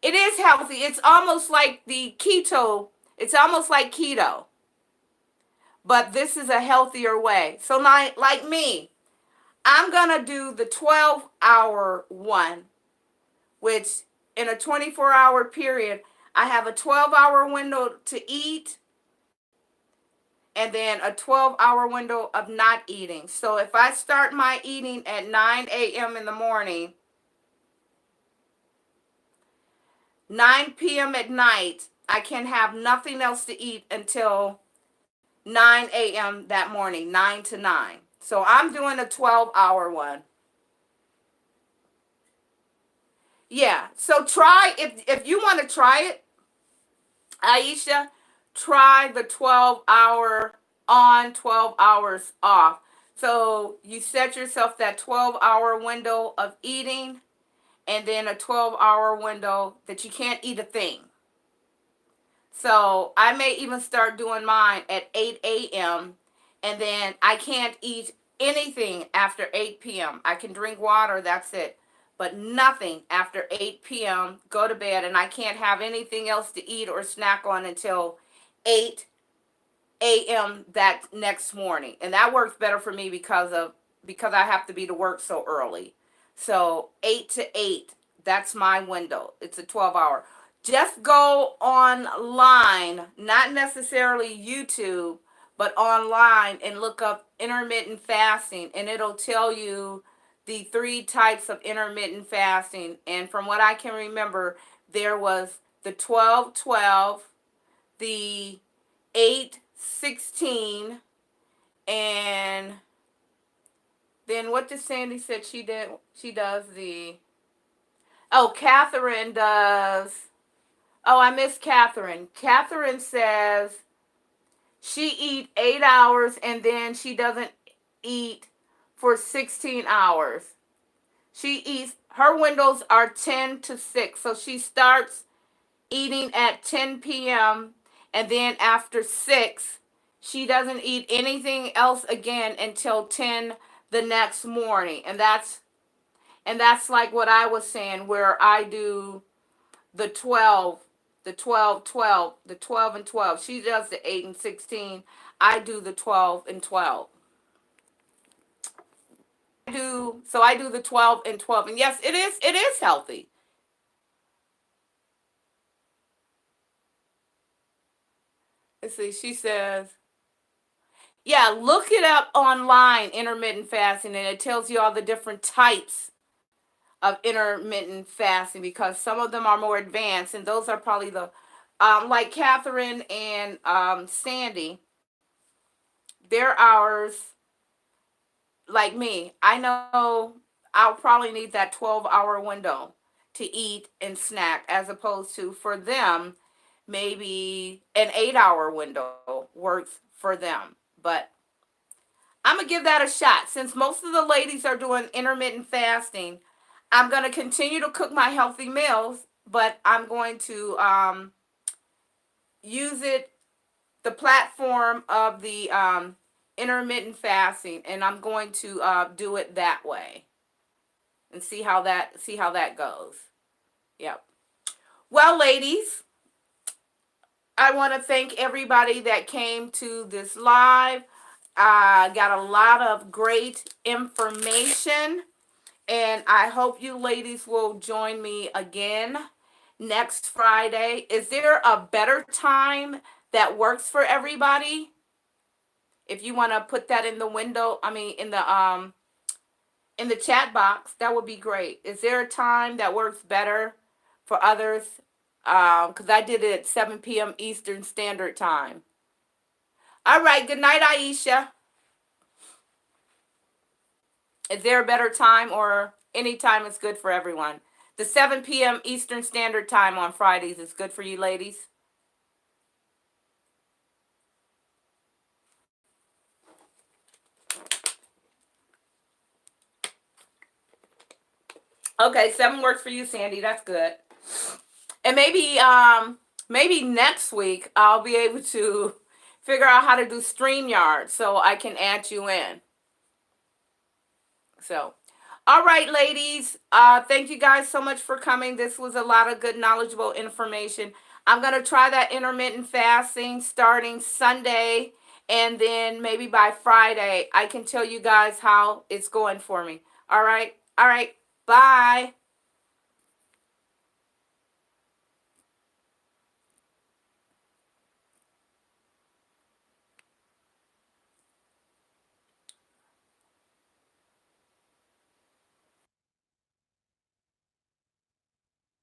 It is healthy. It's almost like the keto. It's almost like keto. But this is a healthier way. So like me, I'm going to do the 12-hour one, which in a 24-hour period, I have a 12-hour window to eat and then a 12-hour window of not eating. So if I start my eating at 9 a.m. in the morning, 9 p.m. at night, I can have nothing else to eat until 9 a.m. that morning, 9 to 9. So I'm doing a 12-hour one. Yeah, so try, if you want to try it, Aisha, try the 12-hour on, 12 hours off. So you set yourself that 12-hour window of eating and then a 12-hour window that you can't eat a thing. So I may even start doing mine at 8 a.m. and then I can't eat anything after 8 p.m. I can drink water, that's it. but nothing after 8 p.m. Go to bed, and I can't have anything else to eat or snack on until 8 a.m. that next morning. And that works better for me because I have to be to work so early. So 8 to 8, that's my window. It's a 12-hour. Just go online, not necessarily YouTube, but online, and look up intermittent fasting, and it'll tell you the 3 types of intermittent fasting. And from what I can remember, there was the 12-12, the 8-16, and then what did Sandy said she did? She does the, oh, Catherine does, oh, I miss Catherine. Catherine says she eat 8 hours and then she doesn't eat for 16 hours. She eats, her windows are 10 to 6. So she starts eating at 10 p.m. and then after 6, she doesn't eat anything else again until 10 the next morning. And that's like what I was saying, where I do the 12, the 12, 12, the 12 and 12. She does the 8 and 16. I do the 12 and 12. I do the 12 and 12. And yes, it is healthy. Let's see, she says, yeah, look it up online, intermittent fasting, and it tells you all the different types of intermittent fasting, because some of them are more advanced, and those are probably the, like Catherine and Sandy, their hours, like me, I know I'll probably need that 12-hour window to eat and snack, as opposed to, for them, maybe an 8-hour window works for them. But I'm going to give that a shot. Since most of the ladies are doing intermittent fasting, I'm going to continue to cook my healthy meals, but I'm going to use the platform of the intermittent fasting, and I'm going to do it that way and see how that goes. Yep. Well, ladies, I want to thank everybody that came to this live. I got a lot of great information, and I hope you ladies will join me again next Friday. Is there a better time that works for everybody? If you want to put that in the window, I mean in the chat box, that would be great. Is there a time that works better for others? Because I did it at 7 p.m. Eastern Standard Time. All right, good night, Aisha. Is there a better time, or any time is good for everyone? The 7 p.m. Eastern Standard Time on Fridays is good for you ladies? Okay, 7 works for you, Sandy. That's good. And maybe next week I'll be able to figure out how to do StreamYard so I can add you in. So, all right, ladies. Thank you guys so much for coming. This was a lot of good, knowledgeable information. I'm going to try that intermittent fasting starting Sunday, and then maybe by Friday, I can tell you guys how it's going for me. All right. All right. Bye.